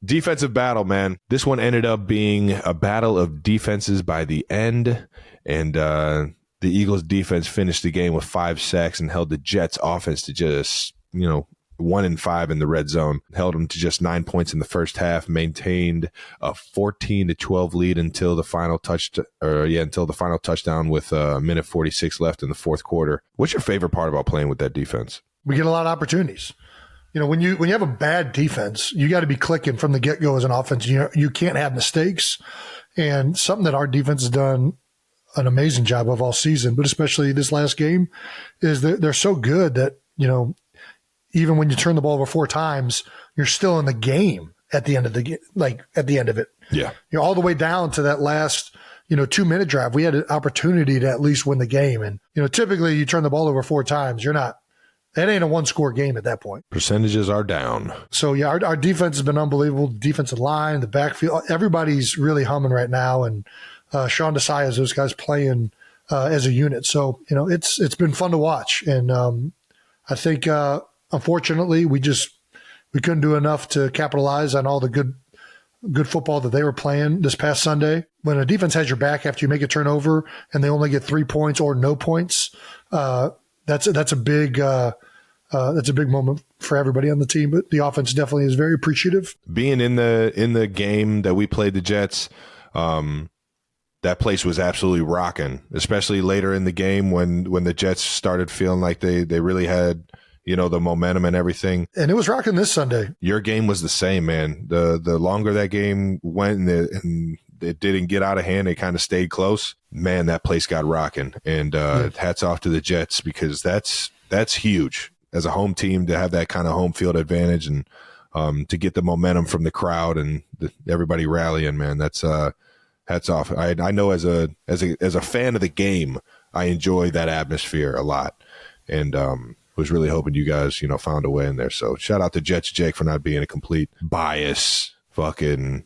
Defensive battle, man. This one ended up being a battle of defenses by the end, and the Eagles defense finished the game with 5 sacks and held the Jets offense to just, 1-5 in the red zone, held them to just 9 points in the first half, maintained a 14-12 lead until the final touchdown with a minute 46 left in the fourth quarter. What's your favorite part about playing with that defense? We get a lot of opportunities. When you have a bad defense, you got to be clicking from the get-go as an offense. You can't have mistakes. And something that our defense has done an amazing job of all season, but especially this last game, is that they're so good that, even when you turn the ball over 4 times, you're still in the game at the end of at the end of it. Yeah. All the way down to that last, 2-minute drive. We had an opportunity to at least win the game. And, typically you turn the ball over 4 times. That ain't a 1-score game at that point. Percentages are down. So yeah, our defense has been unbelievable. Defensive line, the backfield, everybody's really humming right now. And Sean Desai, those guys playing as a unit. So, it's been fun to watch. And I think, unfortunately, we couldn't do enough to capitalize on all the good football that they were playing this past Sunday. When a defense has your back after you make a turnover and they only get 3 points or no points, that's a big moment for everybody on the team. But the offense definitely is very appreciative. Being in the game that we played the Jets, that place was absolutely rocking, especially later in the game when the Jets started feeling like they really had the momentum and everything. And it was rocking this Sunday. Your game was the same, man. The longer that game went and it didn't get out of hand, it kind of stayed close. Man, that place got rocking. And hats off to the Jets, because that's huge as a home team to have that kind of home field advantage and to get the momentum from the crowd and everybody rallying, man. That's hats off. I know as a fan of the game, I enjoy that atmosphere a lot. And was really hoping you guys, found a way in there. So shout out to Jets Jake for not being a complete bias. Fucking,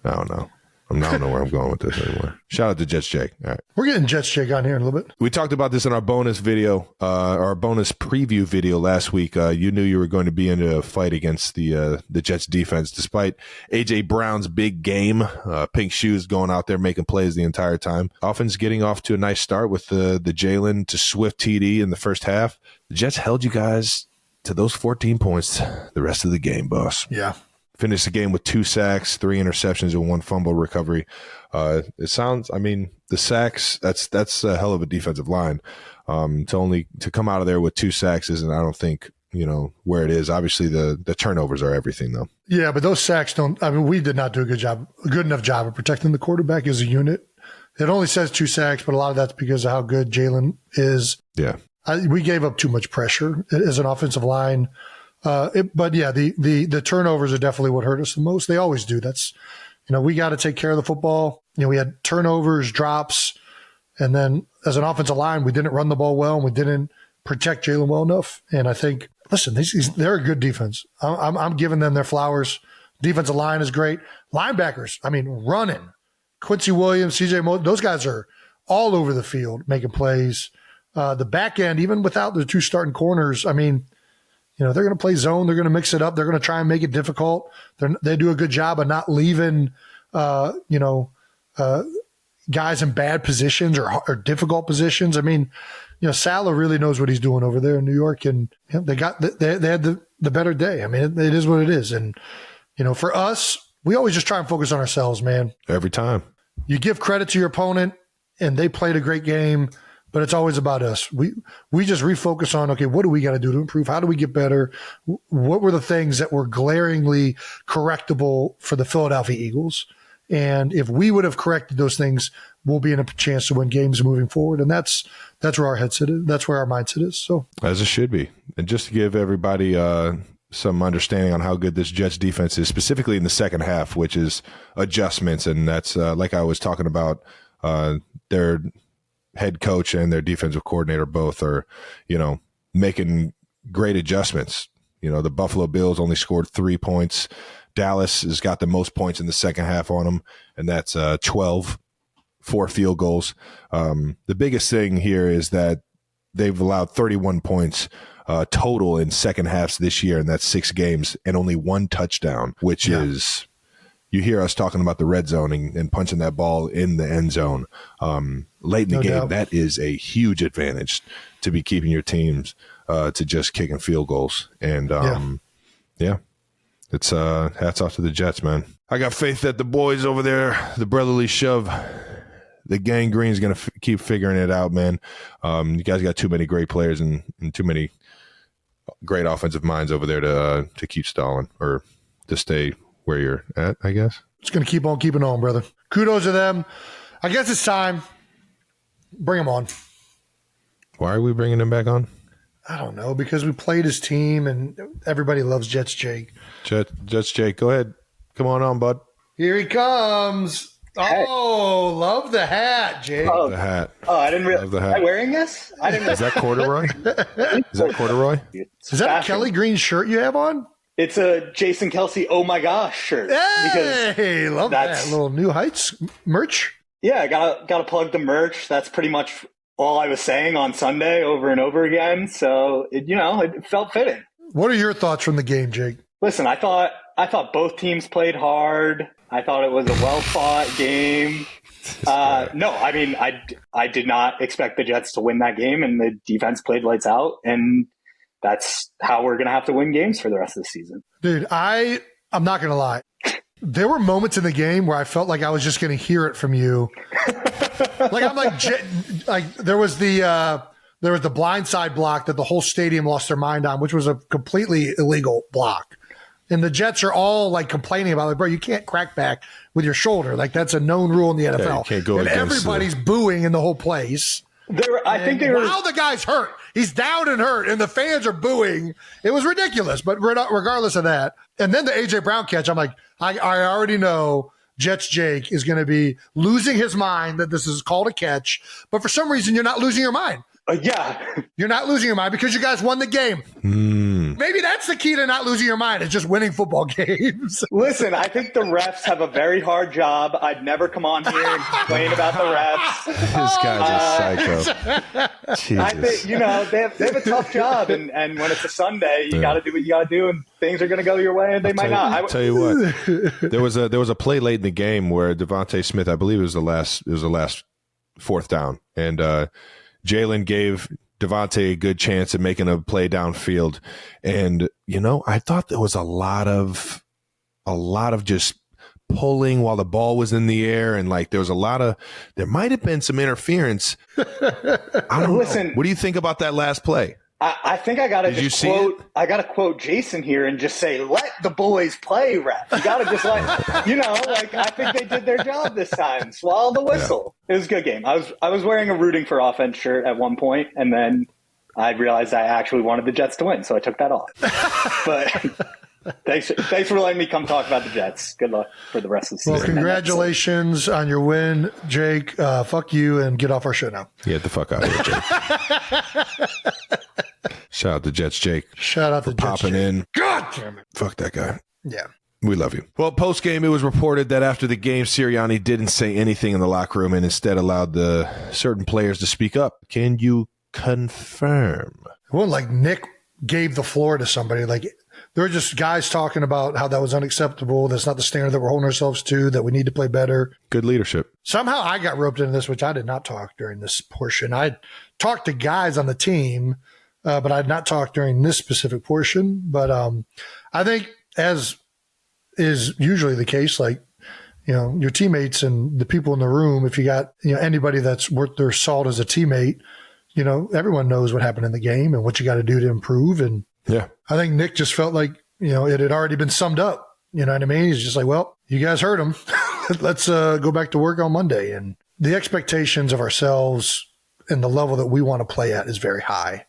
I don't know. I don't know where I'm going with this anymore. Shout out to Jets Jake. All right. We're getting Jets Jake on here in a little bit. We talked about this in our bonus video, our bonus preview video last week. You knew you were going to be in a fight against the Jets defense, despite A.J. Brown's big game, pink shoes going out there making plays the entire time. Offense getting off to a nice start with the Jalen to Swift TD in the first half. The Jets held you guys to those 14 points the rest of the game, boss. Yeah. Finished the game with 2 sacks, 3 interceptions, and 1 fumble recovery. The sacks, that's a hell of a defensive line. To come out of there with 2 sacks isn't, I don't think, where it is. Obviously, the turnovers are everything, though. Yeah, but those sacks we did not do a good enough job of protecting the quarterback as a unit. It only says 2 sacks, but a lot of that's because of how good Jalen is. Yeah. We gave up too much pressure as an offensive line. But yeah, the turnovers are definitely what hurt us the most. They always do. That's, we got to take care of the football. We had turnovers, drops, and then as an offensive line, we didn't run the ball well and we didn't protect Jalen well enough. And I think, listen, they're a good defense. I'm giving them their flowers. Defensive line is great. Linebackers, running. Quincy Williams, CJ Mo, those guys are all over the field making plays. The back end, even without the 2 starting corners, they're going to play zone. They're going to mix it up. They're going to try and make it difficult. They do a good job of not leaving, guys in bad positions or difficult positions. Salah really knows what he's doing over there in New York, and they had the better day. It is what it is. And, for us, we always just try and focus on ourselves, man. Every time. You give credit to your opponent, and they played a great game. But it's always about us. We just refocus on, okay, what do we got to do to improve? How do we get better? What were the things that were glaringly correctable for the Philadelphia Eagles? And if we would have corrected those things, we'll be in a chance to win games moving forward. And that's where our headset is. That's where our mindset is. So as it should be. And just to give everybody some understanding on how good this Jets defense is, specifically in the second half, which is adjustments. And that's like I was talking about, their head coach and their defensive coordinator both are, making great adjustments. The Buffalo Bills only scored 3 points. Dallas has got the most points in the second half on them, and that's 12, 4 field goals. The biggest thing here is that they've allowed 31 points total in second halves this year, and that's 6 games and only 1 touchdown, which is – you hear us talking about the red zone and punching that ball in the end zone late in the game. That is a huge advantage to be keeping your teams to just kicking field goals. And yeah, it's hats off to the Jets, man. I got faith that the boys over there, the brotherly shove, the gangrene is going to keep figuring it out, man. You guys got too many great players and too many great offensive minds over there to keep stalling or to stay where you're at, I guess. It's going to keep on keeping on, brother. Kudos to them. I guess it's time. Bring them on. Why are we bringing him back on? I don't know, because we played his team and everybody loves Jets Jake. Jets Jake, go ahead. Come on, bud. Here he comes. Hey. Oh, love the hat, Jake. Oh, The hat. Oh, I didn't realize. Love the Am hat. I wearing this? I didn't. Is that corduroy? Is that corduroy? Is that a Kelly Green shirt you have on? It's a Jason Kelce. Oh my gosh, shirt. Hey, love that little New Heights merch. Yeah, gotta plug the merch. That's pretty much all I was saying on Sunday over and over again. So it felt fitting. What are your thoughts from the game, Jake? Listen, I thought both teams played hard. I thought it was a well-fought game. No, I mean, I did not expect the Jets to win that game, and the defense played lights out, and that's how we're going to have to win games for the rest of the season. Dude, I'm not going to lie. There were moments in the game where I felt like I was just going to hear it from you. There was the blindside block that the whole stadium lost their mind on, which was a completely illegal block. And the Jets are all like complaining about it, bro. You can't crack back with your shoulder. Like that's a known rule in the NFL. Yeah, you can't go and against everybody's booing in the whole place. Wow, the guy's hurt. He's down and hurt, and the fans are booing. It was ridiculous. But regardless of that, and then the A.J. Brown catch, I'm like, I already know Jets Jake is going to be losing his mind that this is called a catch. But for some reason, you're not losing your mind. Yeah. You're not losing your mind because you guys won the game. Maybe that's the key to not losing your mind. It's just winning football games. Listen, I think the refs have a very hard job. I'd never come on here and complain about the refs. This guy's a psycho. Jesus. I think, they have a tough job. And when it's a Sunday, you got to do what you got to do, and things are going to go your way, and they might not. I'll tell you what. There was a play late in the game where Devontae Smith, I believe it was the last fourth down, and Jalen gave Devontae a good chance at making a play downfield. And, I thought there was a lot of just pulling while the ball was in the air. And like, there might've been some interference. I don't know. What do you think about that last play? I think I got to quote Jason here and just say, let the boys play, ref. You got to just I think they did their job this time. Swallow the whistle. Yeah. It was a good game. I was wearing a rooting for offense shirt at one point, and then I realized I actually wanted the Jets to win, so I took that off. But thanks for letting me come talk about the Jets. Good luck for the rest of the season. Well, congratulations on your win, Jake. Fuck you and get off our show now. Get the fuck out of here, Jake. Shout out to Jets Jake. Shout out to Jets popping Jake. in. God damn it. Fuck that guy. Yeah. We love you. Well, post-game, it was reported that after the game, Sirianni didn't say anything in the locker room and instead allowed the certain players to speak up. Can you confirm? Well, like Nick gave the floor to somebody. Like there were just guys talking about how that was unacceptable. That's not the standard that we're holding ourselves to, that we need to play better. Good leadership. Somehow I got roped into this, which I did not talk during this portion. I talked to guys on the team, but I did not talk during this specific portion. But I think, as is usually the case, like, your teammates and the people in the room, if you got, anybody that's worth their salt as a teammate, everyone knows what happened in the game and what you got to do to improve. And yeah, I think Nick just felt like, it had already been summed up. You know what I mean? He's just like, well, you guys heard him. Let's go back to work on Monday. And the expectations of ourselves and the level that we want to play at is very high.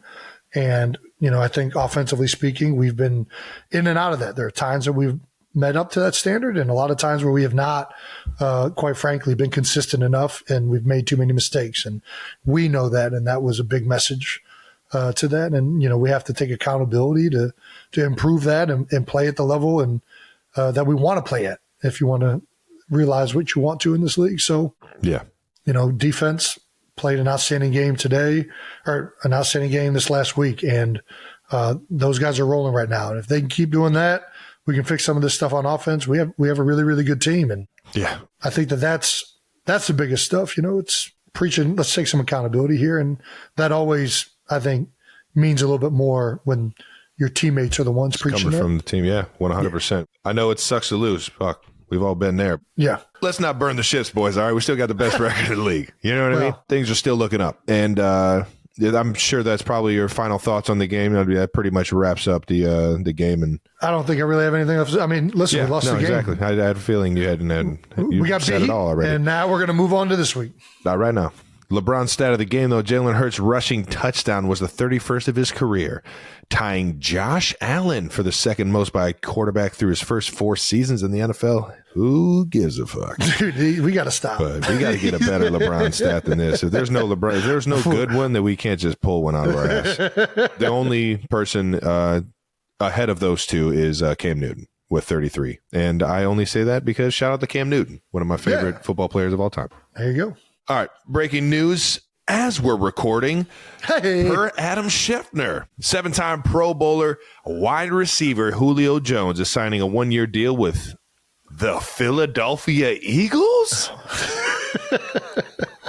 And, I think offensively speaking, we've been in and out of that. There are times that we've met up to that standard and a lot of times where we have not, quite frankly, been consistent enough and we've made too many mistakes. And we know that. And that was a big message to that. And, we have to take accountability to improve that and play at the level and that we want to play at if you want to realize what you want to in this league. So, yeah, defense played an outstanding game today, or an outstanding game this last week. And those guys are rolling right now. And if they can keep doing that, we can fix some of this stuff on offense. We have a really, really good team. And yeah, I think that's the biggest stuff. It's preaching, let's take some accountability here. And that always, I think, means a little bit more when your teammates are the ones preaching coming it. from the team. Yeah, 100%. I know it sucks to lose. Fuck. We've all been there. Yeah. Let's not burn the ships, boys. All right. We still got the best record in the league. You know what I mean? Things are still looking up. And I'm sure that's probably your final thoughts on the game. That pretty much wraps up the game. And I don't think I really have anything else. I mean, listen, we lost the game. Exactly. I had a feeling you We got said beat, it all already. and now we're going to move on to this week. Not right now. LeBron's stat of the game, though, Jalen Hurts' rushing touchdown was the 31st of his career, tying Josh Allen for the second most by a quarterback through his first 4 seasons in the NFL. Who gives a fuck? Dude, we got to stop. But we got to get a better LeBron stat than this. If there's no LeBron, if there's no good one, then we can't just pull one out of our ass. The only person ahead of those two is Cam Newton with 33. And I only say that because shout out to Cam Newton, one of my favorite football players of all time. There you go. All right, breaking news as we're recording. Per Adam Schefter, 7-time Pro Bowler, wide receiver Julio Jones is signing a 1-year deal with the Philadelphia Eagles?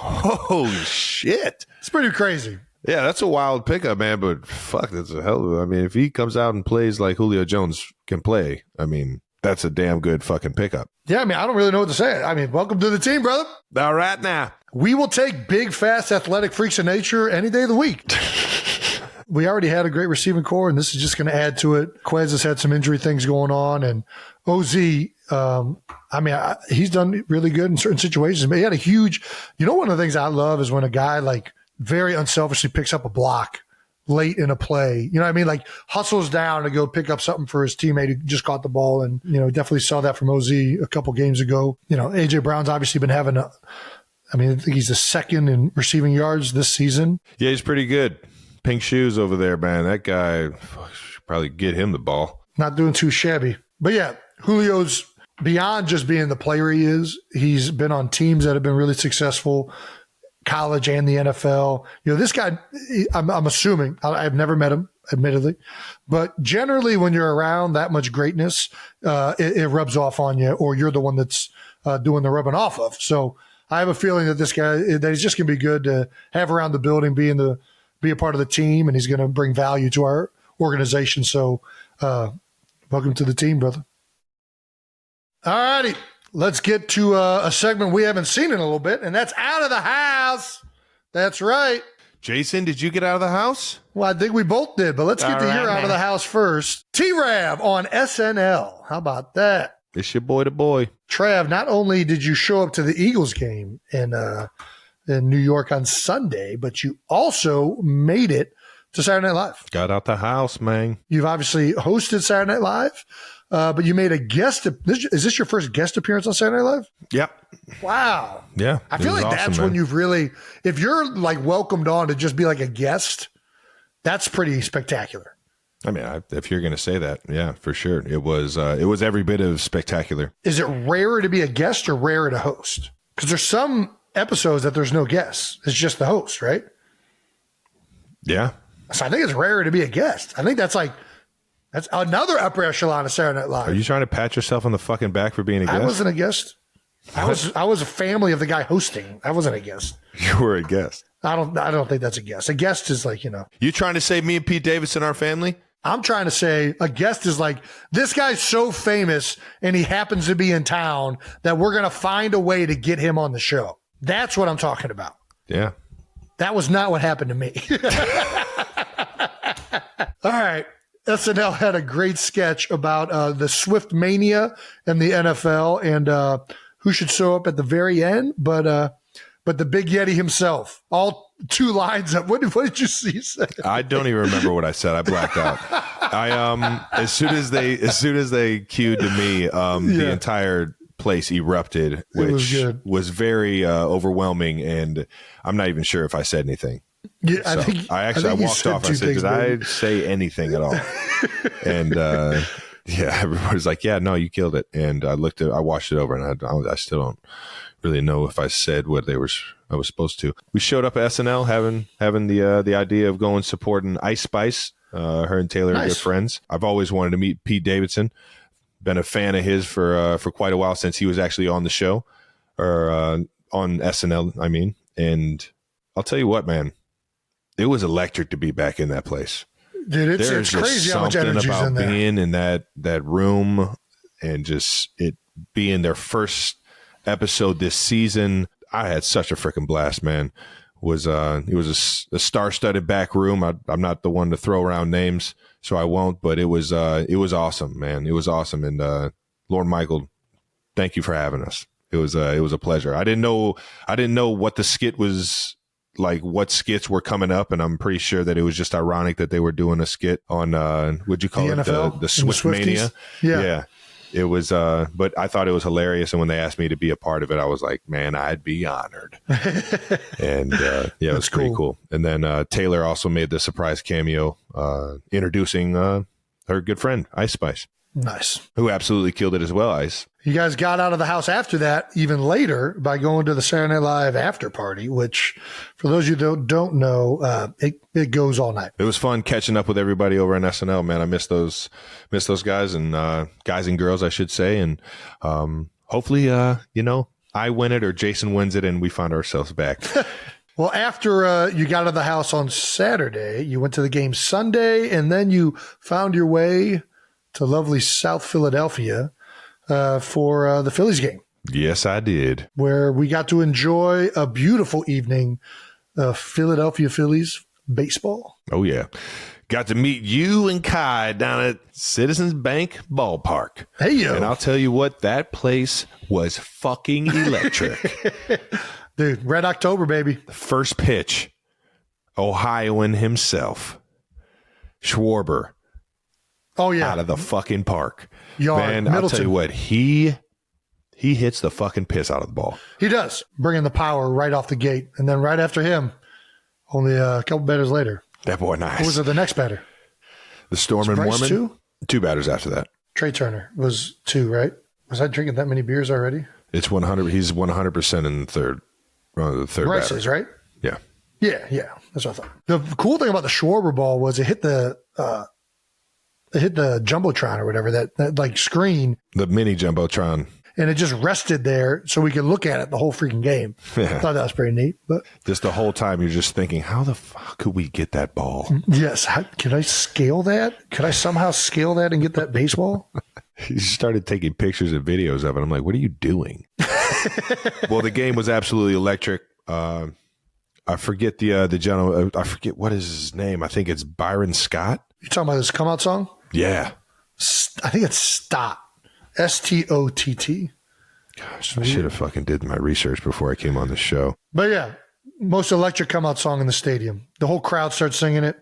Oh, shit. It's pretty crazy. Yeah, that's a wild pickup, man, but fuck, that's a hell of I mean, if he comes out and plays like Julio Jones can play, I mean, that's a damn good fucking pickup. Yeah, I mean, I don't really know what to say. I mean, welcome to the team, brother. All right now. We will take big, fast, athletic freaks of nature any day of the week. We already had a great receiving core, and this is just going to add to it. Quez has had some injury things going on, and OZ, I mean, he's done really good in certain situations, but he had a huge, one of the things I love is when a guy like very unselfishly picks up a block late in a play, you know what I mean? Like hustles down to go pick up something for his teammate who just caught the ball. And, definitely saw that from OZ a couple games ago. AJ Brown's obviously been having I think he's the second in receiving yards this season. Yeah, he's pretty good. Pink shoes over there, man. That guy, should probably get him the ball. Not doing too shabby. But yeah, Julio's beyond just being the player he is. He's been on teams that have been really successful, college and the NFL. This guy, I'm assuming, I've never met him, admittedly, but generally when you're around that much greatness, it rubs off on you, or you're the one that's doing the rubbing off of. So I have a feeling that this guy, that he's just going to be good to have around the building, be a part of the team, and he's going to bring value to our organization. So welcome to the team, brother. All righty. Let's get to a segment we haven't seen in a little bit, and that's Out of the House. That's right. Jason, did you get out of the house? Well, I think we both did, but let's get to your Out of the House first. T-Rav on SNL. How about that? It's your boy, the boy. Trav, not only did you show up to the Eagles game in New York on Sunday, but you also made it to Saturday Night Live. Got out the house, man. You've obviously hosted Saturday Night Live, but you made a guest. Is this your first guest appearance on Saturday Night Live? Yep. Wow. Yeah. I feel like that's when you've really, if you're like welcomed on to just be like a guest, that's pretty spectacular. I mean, if you're going to say that, yeah, for sure. It was every bit of spectacular. Is it rarer to be a guest or rarer to host? Because there's some episodes that there's no guests. It's just the host, right? Yeah. So I think it's rarer to be a guest. I think that's another upper echelon of Saturday Night Live. Are you trying to pat yourself on the fucking back for being a guest? I wasn't a guest. I was a family of the guy hosting. I wasn't a guest. You were a guest. I don't think that's a guest. A guest is like, You trying to say me and Pete Davidson are family? I'm trying to say a guest is like, this guy's so famous and he happens to be in town that we're going to find a way to get him on the show. That's what I'm talking about. Yeah. That was not what happened to me. All right. SNL had a great sketch about the Swift mania in the NFL and who should show up at the very end, but the Big Yeti himself. All 2 lines up. What did you see? I don't even remember what I said. I blacked out. As soon as they cued to me, the entire place erupted, which was very overwhelming, and I'm not even sure if I said anything. Yeah, so I walked off. I said, "Did I say anything at all?" And everybody's like, "Yeah, no, you killed it." And I watched it over, and I still don't really know if I said what I was supposed to. We showed up at SNL having the idea of going supporting Ice Spice. Her and Taylor are good friends. I've always wanted to meet Pete Davidson. Been a fan of his for quite a while, since he was actually on the show, or on SNL, I mean. And I'll tell you what, man, it was electric to be back in that place. Dude, it's crazy how much energy is in there. Being in that room and just it being their first episode this season. I had such a freaking blast, man. It was a star-studded back room. I'm not the one to throw around names, so I won't. But it was awesome, man. It was awesome, and Lord Michael, thank you for having us. It was a pleasure. I didn't know what the skit was like, what skits were coming up, and I'm pretty sure that it was just ironic that they were doing a skit on what'd you call it, NFL? the Swift Mania. Yeah. It was, but I thought it was hilarious. And when they asked me to be a part of it, I was like, man, I'd be honored. And it was pretty cool. And then Taylor also made the surprise cameo introducing her good friend, Ice Spice. Nice. Who absolutely killed it as well, Ice. You guys got out of the house after that, even later, by going to the Saturday Night Live after party, which, for those of you who don't know, it goes all night. It was fun catching up with everybody over in SNL, man. I miss those guys and guys and girls, I should say. And hopefully, I win it or Jason wins it and we find ourselves back. Well, after you got out of the house on Saturday, you went to the game Sunday, and then you found your way to lovely South Philadelphia for the Phillies game. Yes, I did. Where we got to enjoy a beautiful evening of Philadelphia Phillies baseball. Oh, yeah. Got to meet you and Kai down at Citizens Bank Ballpark. Hey, yo. And I'll tell you what, that place was fucking electric. Dude, Red October, baby. The first pitch, Ohioan himself, Schwarber. Oh, yeah. Out of the fucking park. Yard, man, Middleton. I'll tell you what, he hits the fucking piss out of the ball. He does, bringing the power right off the gate. And then right after him, only a couple batters later. That boy nice. Who was it, the next batter? The Storm and Bryce Mormon? Two batters after that. Trey Turner was 2, right? Was I drinking that many beers already? It's 100. He's 100% in the third Bryce batter. is, right? Yeah. Yeah. That's what I thought. The cool thing about the Schwarber ball was it hit the Jumbotron or whatever, that like screen. The mini Jumbotron. And it just rested there so we could look at it the whole freaking game. Yeah. I thought that was pretty neat. But just the whole time you're just thinking, how the fuck could we get that ball? Yes. Can I scale that? Could I somehow scale that and get that baseball? He started taking pictures and videos of it. I'm like, what are you doing? Well, the game was absolutely electric. I forget the gentleman. I forget what is his name. I think it's Byron Scott. You talking about this come out song? Yeah. I think it's Stott. Stott. Gosh, I should have fucking did my research before I came on the show. But yeah, most electric come out song in the stadium. The whole crowd starts singing it.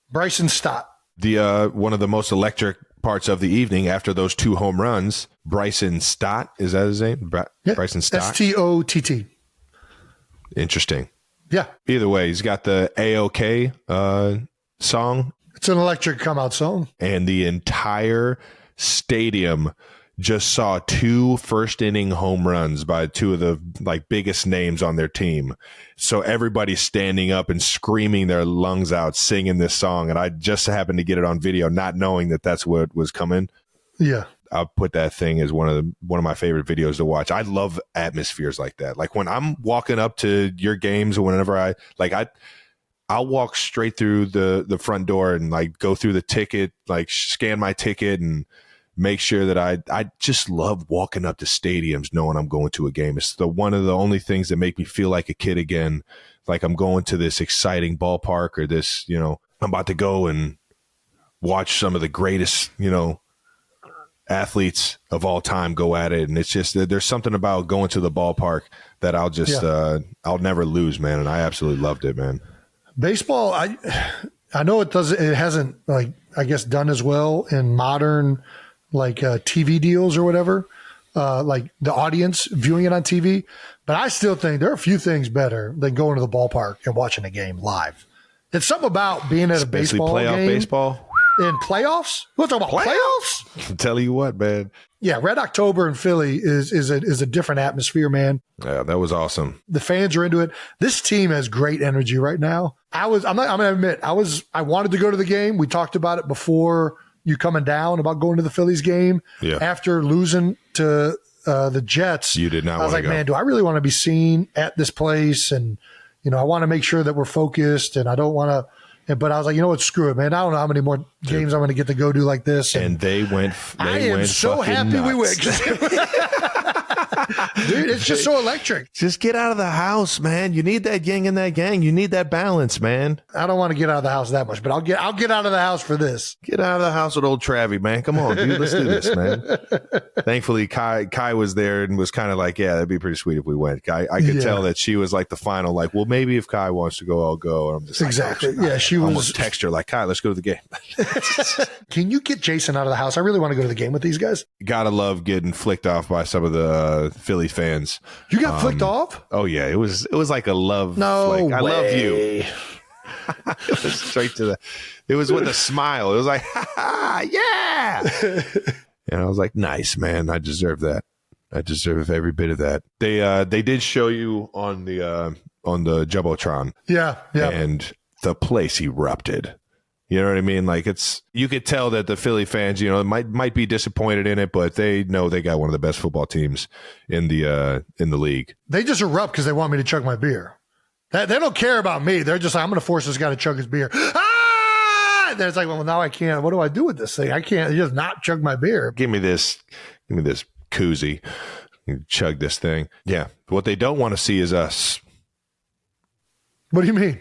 Bryson Stott. The one of the most electric parts of the evening after those 2 home runs, Bryson Stott, is that his name? Bryson Stott. Stott. Interesting. Yeah. Either way, he's got the AOK song. It's an electric come out song. And the entire stadium just saw 2 first inning home runs by 2 of the biggest names on their team. So everybody's standing up and screaming their lungs out, singing this song. And I just happened to get it on video, not knowing that that's what was coming. Yeah. I'll put that thing as one of my favorite videos to watch. I love atmospheres like that. Like when I'm walking up to your games or whenever I'll walk straight through the front door and go through the ticket, scan my ticket and make sure that I just love walking up to stadiums knowing I'm going to a game. It's one of the only things that make me feel like a kid again. Like I'm going to this exciting ballpark or this, I'm about to go and watch some of the greatest, athletes of all time go at it. And it's just, there's something about going to the ballpark that I'll just, I'll never lose, man. And I absolutely loved it, man. Baseball, I know it hasn't I guess done as well in modern TV deals or whatever, the audience viewing it on TV. But I still think there are a few things better than going to the ballpark and watching a game live. It's something about being at a baseball playoff game. Baseball. In playoffs? We're talking about playoffs? I'm telling you what, man. Yeah, Red October in Philly is a different atmosphere, man. Yeah, that was awesome. The fans are into it. This team has great energy right now. I'm gonna admit, I wanted to go to the game. We talked about it before you coming down about going to the Phillies game. Yeah. After losing to the Jets. You did not I was want to like, go. man, do I really want to be seen at this place? And I want to make sure that we're focused, and I don't want to. But I was like, you know what? Screw it, man. I don't know how many more games I'm going to get to go do like this. And they went. I am so happy nuts. we went. Dude, it's just so electric. Just get out of the house, man. You need that yin and that yang. You need that balance, man. I don't want to get out of the house that much, but I'll get out of the house for this. Get out of the house with old Travie, man. Come on, dude. Let's do this, man. Thankfully, Kai was there and was kind of like, yeah, that'd be pretty sweet if we went. I could tell that she was like the final, like, well, maybe if Kai wants to go, I'll go. And I'm just exactly. Like, yeah, she was almost text her like, Kai, let's go to the game. Can you get Jason out of the house? I really want to go to the game with these guys. Gotta love getting flicked off by some of the Philly fans. You got flicked off? Oh yeah, it was like a love. No flick. way. I love you. It was straight to the. It was with a smile. It was like, ha, ha, yeah. And I was like, nice, man. I deserve that. I deserve every bit of that. They did show you on the Jumbotron. Yeah. And the place erupted. You know what I mean? Like you could tell that the Philly fans, might be disappointed in it, but they know they got one of the best football teams in the league. They just erupt because they want me to chug my beer. They don't care about me. They're just like, I'm going to force this guy to chug his beer. Ah! And then it's like, well, now I can't. What do I do with this thing? I can't just not chug my beer. Give me this koozie. Chug this thing. Yeah. What they don't want to see is us. What do you mean?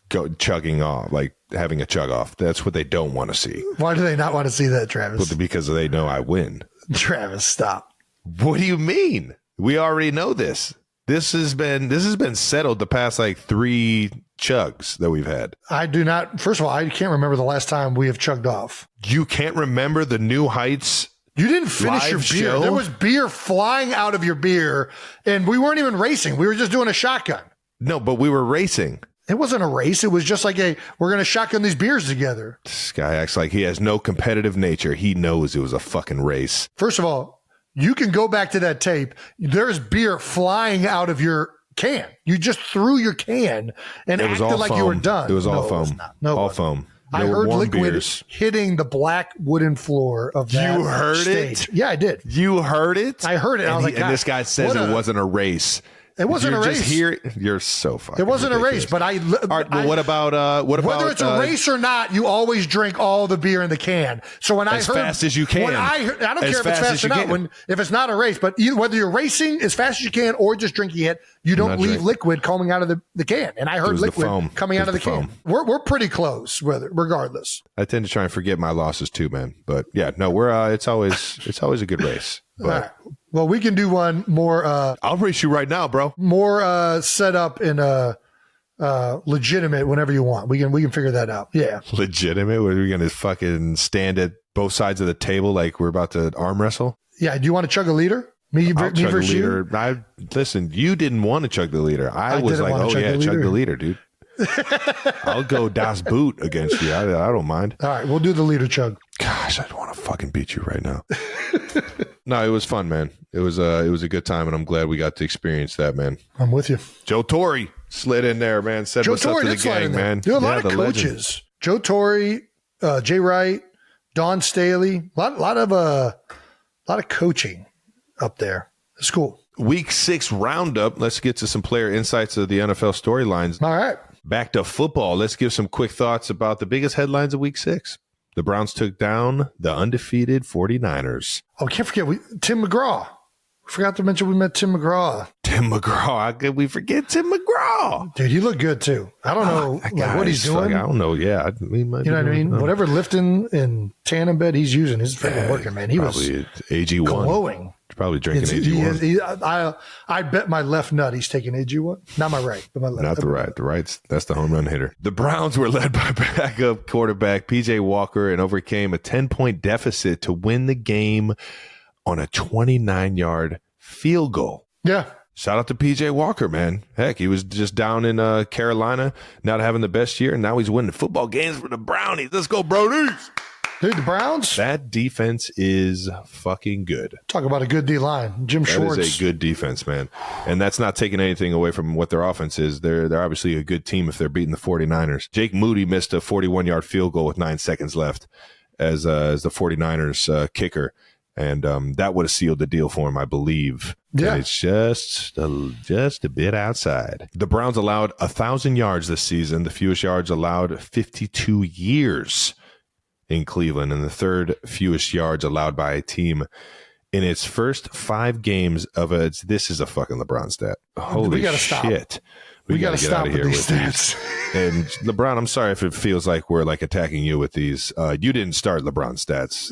Go chugging off, like having a chug off. That's what they don't want to see. Why do they not want to see that, Travis? Because they know I win. Travis, stop. What do you mean? We already know this. This has been settled the past like 3 chugs that we've had. I do not. First of all, I can't remember the last time we have chugged off. You can't remember the New Heights? You didn't finish your beer. Show? There was beer flying out of your beer, and we weren't even racing. We were just doing a shotgun. No, but we were racing. It wasn't a race. It was just like we're going to shotgun these beers together. This guy acts like he has no competitive nature. He knows it was a fucking race. First of all, you can go back to that tape. There's beer flying out of your can. You just threw your can and it was acted all like foam. you were done. It was all No, foam. It was not. No, all it wasn't. foam. I heard liquid hitting the black wooden floor of that You heard stage. it? Yeah, I did. You heard it? I heard it. I was like, and this guy says it wasn't a race. It wasn't You're a race. Just here, you're so fucking. It wasn't ridiculous. a race, but All right, but what about whether it's a race or not? You always drink all the beer in the can. So when as I heard fast as you can, when I don't care if it's fast or not. If it's not a race, but whether you're racing as fast as you can or just drinking it, you don't leave liquid coming out of the can. And I heard liquid coming out of the can. We're pretty close, regardless. I tend to try and forget my losses too, man. But yeah, no, we're it's always a good race. But, all right. Well, we can do one more. I'll race you right now, bro. More set up and legitimate whenever you want. We can figure that out. Yeah. Legitimate? What, are we gonna fucking stand at both sides of the table like we're about to arm wrestle? Yeah. Do you want to chug a liter? Me versus you? Listen, you didn't want to chug the liter. I was like, oh yeah, chug the liter, dude. I'll go Das Boot against you. I don't mind. All right, we'll do the liter chug. Gosh, I want to fucking beat you right now. No, it was fun, man. It was a good time, and I'm glad we got to experience that, man. I'm with you. Joe Torre slid in there, man. Said what's up to the gang, man. There are a lot of coaches. Legend. Joe Torre, Jay Wright, Don Staley. A lot of coaching up there. It's cool. Week 6 roundup. Let's get to some player insights of the NFL storylines. All right. Back to football. Let's give some quick thoughts about the biggest headlines of Week 6. The Browns took down the undefeated 49ers. Oh, can't forget Tim McGraw. We forgot to mention we met Tim McGraw. Tim McGraw. How could we forget Tim McGraw? Dude, he looked good too. I don't know what he's doing. I don't know. Yeah. You know what I mean? Whatever lifting and tandem bed he's using is freaking working, man. He was AG1. Glowing. He's probably drinking AG1. I bet my left nut he's taking AG1. Not my right, but my left. Not the right. The right's that's the home run hitter. The Browns were led by backup quarterback PJ Walker and overcame a 10-point deficit to win the game on a 29-yard field goal. Yeah. Shout out to PJ Walker, man. Heck, he was just down in Carolina, not having the best year, and now he's winning football games for the Brownies. Let's go, Brownies. Dude, the Browns? That defense is fucking good. Talk about a good D-line. Jim Schwartz. That is a good defense, man. And that's not taking anything away from what their offense is. They're obviously a good team if they're beating the 49ers. Jake Moody missed a 41-yard field goal with 9 seconds left as the 49ers kicker. And that would have sealed the deal for him, I believe. Yeah. And it's just a bit outside. The Browns allowed 1,000 yards this season. The fewest yards allowed 52 years in Cleveland, and the third fewest yards allowed by a team in its first 5 games of this is a fucking LeBron stat. Holy shit. Stop. We got to get out of here with stats. And LeBron, I'm sorry if it feels like we're like attacking you with these. You didn't start LeBron stats.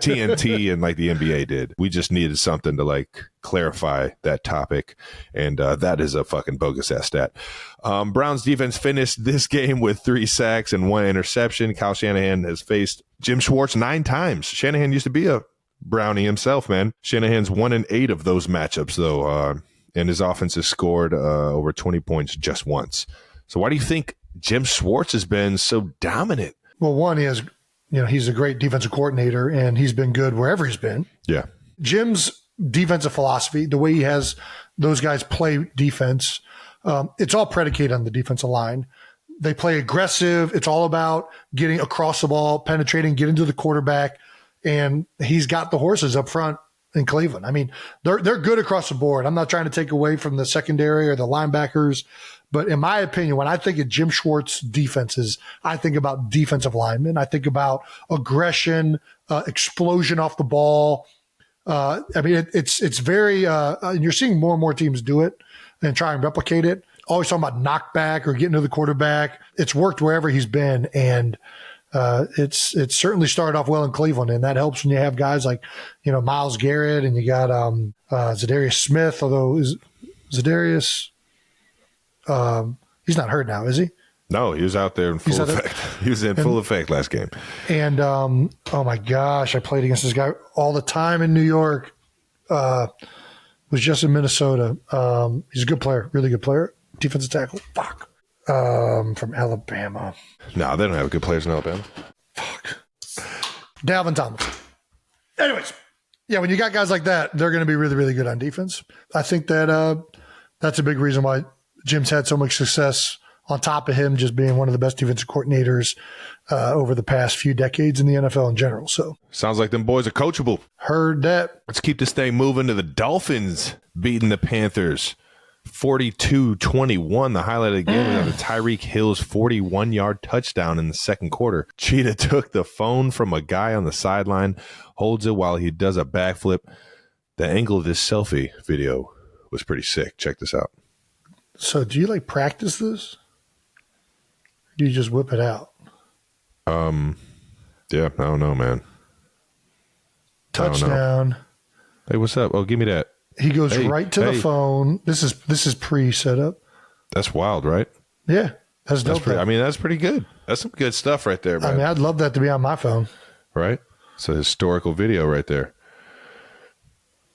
TNT and like the NBA did. We just needed something to like clarify that topic. And that is a fucking bogus ass stat. Browns defense finished this game with 3 sacks and 1 interception. Kyle Shanahan has faced Jim Schwartz 9 times. Shanahan used to be a Brownie himself, man. Shanahan's 1-8 of those matchups, though. And his offense has scored over 20 points just once. So why do you think Jim Schwartz has been so dominant? Well, one, he's a great defensive coordinator, and he's been good wherever he's been. Yeah. Jim's defensive philosophy, the way he has those guys play defense, it's all predicated on the defensive line. They play aggressive. It's all about getting across the ball, penetrating, getting to the quarterback, and he's got the horses up front in Cleveland. I mean, they're good across the board. I'm not trying to take away from the secondary or the linebackers, but in my opinion, when I think of Jim Schwartz defenses, I think about defensive linemen. I think about aggression, explosion off the ball. I mean, it's very, and you're seeing more and more teams do it and try and replicate it. Always talking about knockback or getting to the quarterback. It's worked wherever he's been, and it's certainly started off well in Cleveland, and that helps when you have guys like, Myles Garrett, and you got Zadarius Smith, although Zadarius, he's not hurt now, is he? No, he was out there in full effect. He was in full effect last game. And, oh my gosh, I played against this guy all the time in New York. Was just in Minnesota. He's a good player, really good player. Defensive tackle. Fuck. From Alabama. No, they don't have good players in Alabama. Fuck. Dalvin Tomlinson. Anyways, yeah, when you got guys like that, they're going to be really, really good on defense. I think that that's a big reason why Jim's had so much success, on top of him just being one of the best defensive coordinators over the past few decades in the NFL in general. So sounds like them boys are coachable. Heard that. Let's keep this thing moving to the Dolphins beating the Panthers 42-21. The highlight of the game was Tyreek Hill's 41-yard touchdown in the second quarter. Cheetah took the phone from a guy on the sideline, holds it while he does a backflip. The angle of this selfie video was pretty sick. Check this out. So do you practice this? Or do you just whip it out? Yeah, I don't know, man. Touchdown. Hey, what's up? Oh, give me that. He goes right to the phone. This is pre-set up. That's wild, right? Yeah. That's dope. That's pretty good. That's some good stuff right there, man. I mean, I'd love that to be on my phone. Right? It's a historical video right there.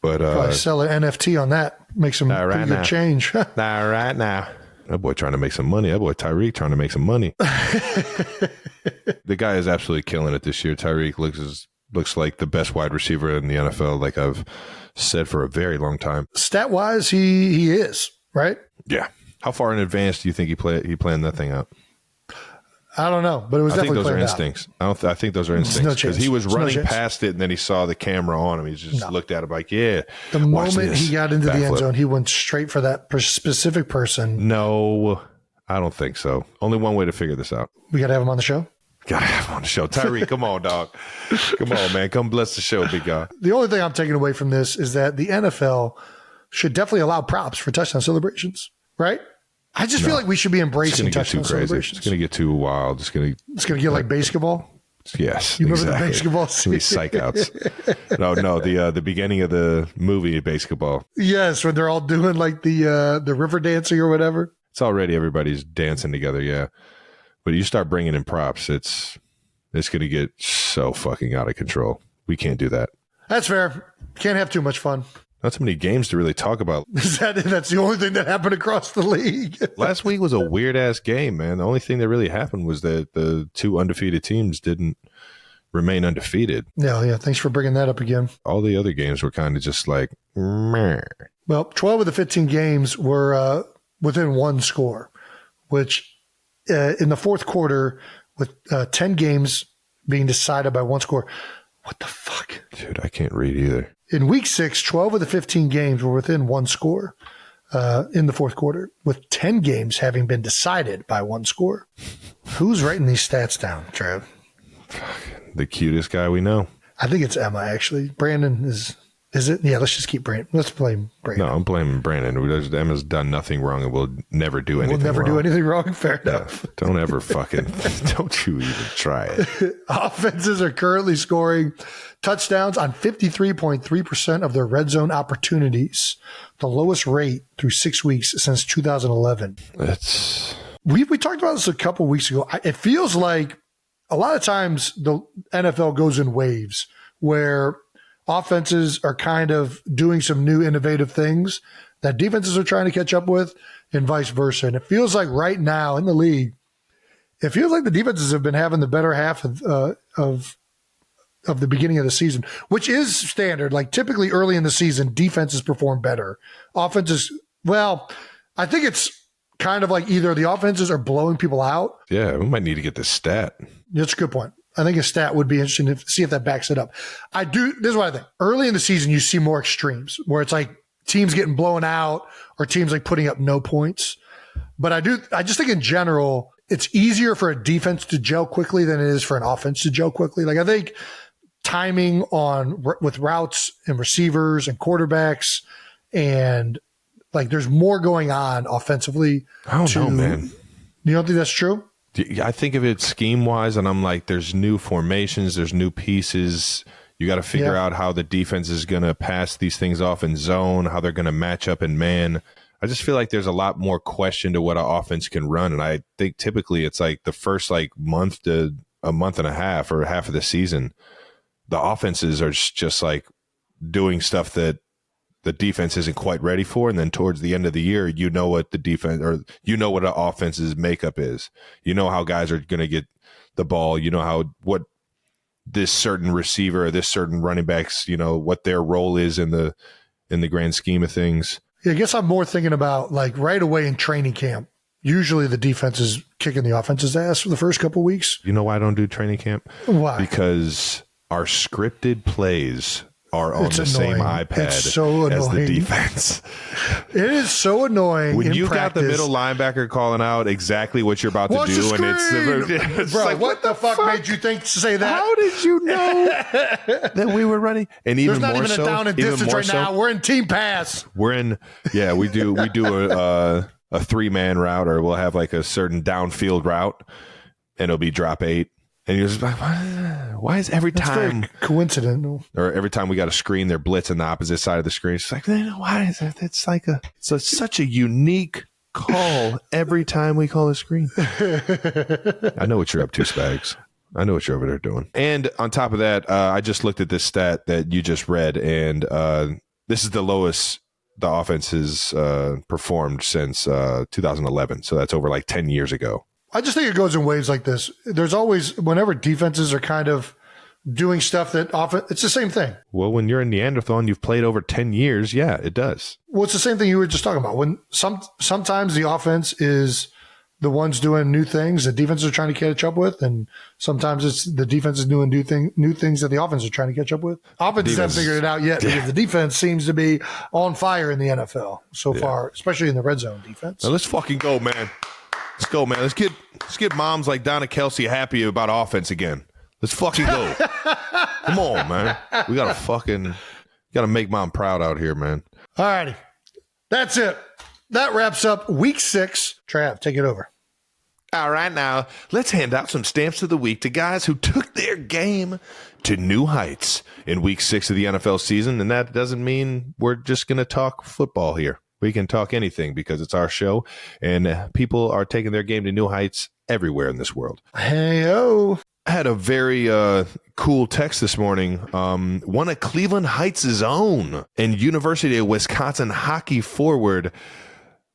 But probably sell an NFT on that. Make some pretty good change. Not right now. That boy trying to make some money. That boy Tyreek trying to make some money. The guy is absolutely killing it this year. Tyreek looks like the best wide receiver in the NFL, like I've said for a very long time. Stat-wise, he is, right? Yeah. How far in advance do you think he planned that thing out? I don't know, but it was definitely planned out. I think those are instincts. I think those are instincts because he was running past it and then he saw the camera on him. He just looked at it like, yeah. The moment he got into the end zone, he went straight for that specific person. No, I don't think so. Only one way to figure this out. We got to have him on the show? Got to have him on the show. Tyreek, come on, dog. Come on, man. Come bless the show, big guy. The only thing I'm taking away from this is that the NFL should definitely allow props for touchdown celebrations, right? I just feel like we should be embracing touchdown celebrations. It's going to get too wild. It's going to get like basketball. Yes, you remember the basketball scene? Psych outs. No, the beginning of the movie Basketball. Yes, when they're all doing like the river dancing or whatever. It's already everybody's dancing together, yeah. But you start bringing in props, it's going to get so fucking out of control. We can't do that. That's fair. Can't have too much fun. Not so many games to really talk about. That's the only thing that happened across the league. Last week was a weird-ass game, man. The only thing that really happened was that the 2 undefeated teams didn't remain undefeated. Yeah. Thanks for bringing that up again. All the other games were kind of just like, meh. Well, 12 of the 15 games were within one score, which in the fourth quarter, with 10 games being decided by one score, What the fuck? Dude, I can't read either. In week 6, 12 of the 15 games were within one score in the fourth quarter, with 10 games having been decided by one score. Who's writing these stats down, Trav? The cutest guy we know. I think it's Emma, actually. Brandon is it? Yeah, let's just keep Brandon. Let's blame Brandon. No, I'm blaming Brandon. Emma's done nothing wrong and will never do anything wrong. We'll never do anything wrong. Fair enough. Don't ever don't you even try it. Offenses are currently scoring touchdowns on 53.3% of their red zone opportunities, the lowest rate through 6 weeks since 2011. We talked about this a couple weeks ago. It feels like a lot of times the NFL goes in waves where offenses are kind of doing some new innovative things that defenses are trying to catch up with and vice versa. And it feels like right now in the league, it feels like the defenses have been having the better half of the beginning of the season, which is standard. Like typically early in the season, defenses perform better. Offenses, well, I think it's kind of like either the offenses are blowing people out. Yeah, we might need to get this stat. That's a good point. I think a stat would be interesting to see if that backs it up. This is what I think. Early in the season, you see more extremes where it's like teams getting blown out or teams like putting up no points. But I just think in general, it's easier for a defense to gel quickly than it is for an offense to gel quickly. Like I think timing with routes and receivers and quarterbacks and like there's more going on offensively. I don't know, man. You don't think that's true? I think of it scheme-wise, and I'm like, there's new formations, there's new pieces. You got to figure out how the defense is going to pass these things off in zone, how they're going to match up in man. I just feel like there's a lot more question to what an offense can run, and I think typically it's like the first month to a month and a half or half of the season, the offenses are just like doing stuff that the defense isn't quite ready for, and then towards the end of the year, you know what the defense or you know what an offense's makeup is. You know how guys are going to get the ball. You know what this certain receiver or this certain running backs, you know, what their role is in the grand scheme of things. Yeah, I guess I'm more thinking about like right away in training camp. Usually the defense is kicking the offense's ass for the first couple of weeks. You know why I don't do training camp? Why? Because our scripted plays are on the same iPad as the defense. It is so annoying. When you got the middle linebacker calling out exactly what you're about to do, and it's bro, like, what the fuck made you think to say that? How did you know that we were running? And even there's not more even so, a down and distance right now. We're in team pass. We're in. Yeah, we do a 3-man route, or we'll have like a certain downfield route, and it'll be drop 8. And you're just like, why is every time very coincidental? Or every time we got a screen, they're blitzing the opposite side of the screen. It's like, why is it? It's like such a unique call every time we call a screen. I know what you're up to, Spags. I know what you're over there doing. And on top of that, I just looked at this stat that you just read, and this is the lowest the offense has performed since 2011. So that's over like 10 years ago. I just think it goes in waves like this. There's always, whenever defenses are kind of doing stuff that it's the same thing. Well, when you're in Neanderthal and you've played over 10 years, yeah, it does. Well, it's the same thing you were just talking about. When sometimes the offense is the ones doing new things that defenses are trying to catch up with, and sometimes it's the defense is doing new things that the offense are trying to catch up with. Offenses haven't figured it out yet because the defense seems to be on fire in the NFL so far, especially in the red zone defense. Now let's fucking go, man. Let's go, man. Let's get moms like Donna Kelce happy about offense again. Let's fucking go. Come on, man. We gotta make mom proud out here, man. All righty. That's it. That wraps up week 6. Trav, take it over. All right, now let's hand out some stamps of the week to guys who took their game to new heights in week 6 of the NFL season. And that doesn't mean we're just going to talk football here. We can talk anything because it's our show, and people are taking their game to new heights everywhere in this world. Hey-o. I had a very cool text this morning. One of Cleveland Heights' own and University of Wisconsin hockey forward,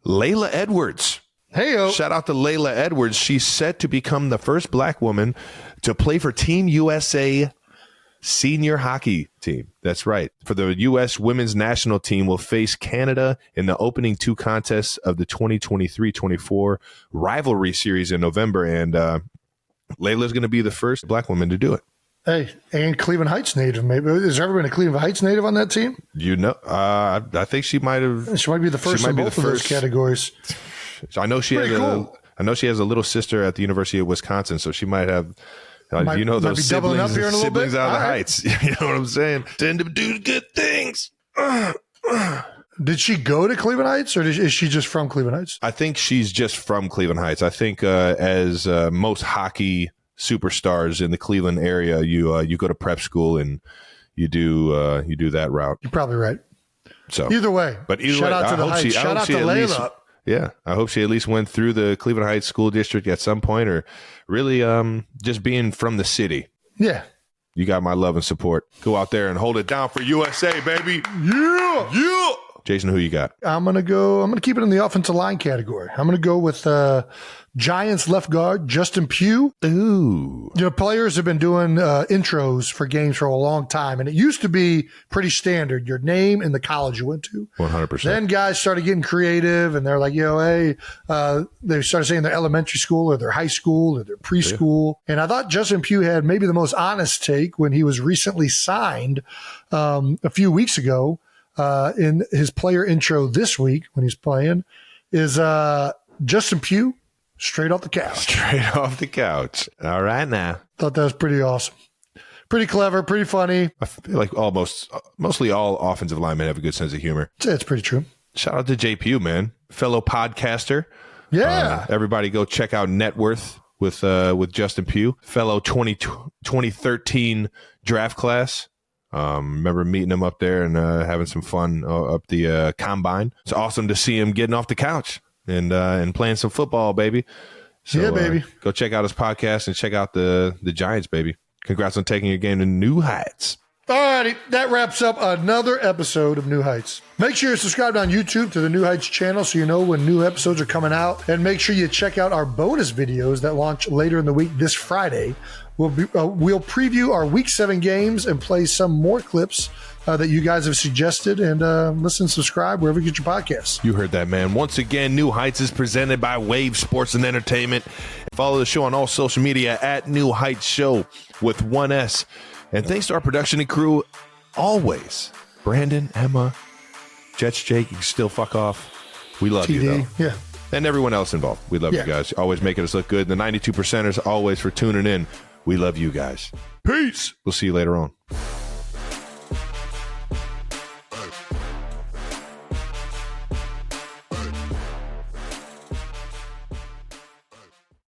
Layla Edwards. Hey-o. Shout out to Layla Edwards. She's set to become the first black woman to play for Team USA senior hockey team. That's right. For the U.S. women's national team will face Canada in the opening 2 contests of the 2023-24 rivalry series in November. And Layla's going to be the first black woman to do it. Hey, and Cleveland Heights native, maybe. Is there ever been a Cleveland Heights native on that team? I think she might have. She might be the first in both of those categories. I know she has I know she has a little sister at the University of Wisconsin, so she might have. Those siblings out of the Heights. You know what I'm saying? Tend to do good things. Did she go to Cleveland Heights, or is she just from Cleveland Heights? I think she's just from Cleveland Heights. I think as most hockey superstars in the Cleveland area, you go to prep school and you do that route. You're probably right. So either way, shout out to the Heights. Shout out to Layla. Yeah, I hope she at least went through the Cleveland Heights School District at some point, or really just being from the city. Yeah. You got my love and support. Go out there and hold it down for USA, baby. Yeah. Yeah. Jason, who you got? I'm going to keep it in the offensive line category. I'm going to go with Giants left guard, Justin Pugh. Ooh. Players have been doing intros for games for a long time, and it used to be pretty standard, your name and the college you went to. 100%. Then guys started getting creative, and they're like, hey, they started saying their elementary school or their high school or their preschool. Yeah. And I thought Justin Pugh had maybe the most honest take when he was recently signed a few weeks ago. In his player intro this week when he's playing is Justin Pugh straight off the couch. Straight off the couch. All right now. Thought that was pretty awesome. Pretty clever, pretty funny. I feel like mostly all offensive linemen have a good sense of humor. It's pretty true. Shout out to J. Pugh, man. Fellow podcaster. Yeah. Everybody go check out Net Worth with Justin Pugh. Fellow 2013 draft class. Remember meeting him up there and having some fun up the combine. It's awesome to see him getting off the couch and playing some football, baby. So, yeah, baby. Go check out his podcast and check out the Giants, baby. Congrats on taking your game to new heights. All righty, that wraps up another episode of New Heights. Make sure you're subscribed on YouTube to the New Heights channel so you know when new episodes are coming out. And make sure you check out our bonus videos that launch later in the week this Friday. We'll preview our Week 7 games and play some more clips that you guys have suggested. And listen and subscribe wherever you get your podcasts. You heard that, man. Once again, New Heights is presented by Wave Sports and Entertainment. Follow the show on all social media at New Heights Show with 1S. And thanks to our production and crew, always. Brandon, Emma, Jets, Jake, you can still fuck off. We love you, though. Yeah. And everyone else involved. We love you guys. Always making us look good. The 92%ers always for tuning in. We love you guys. Peace. We'll see you later on.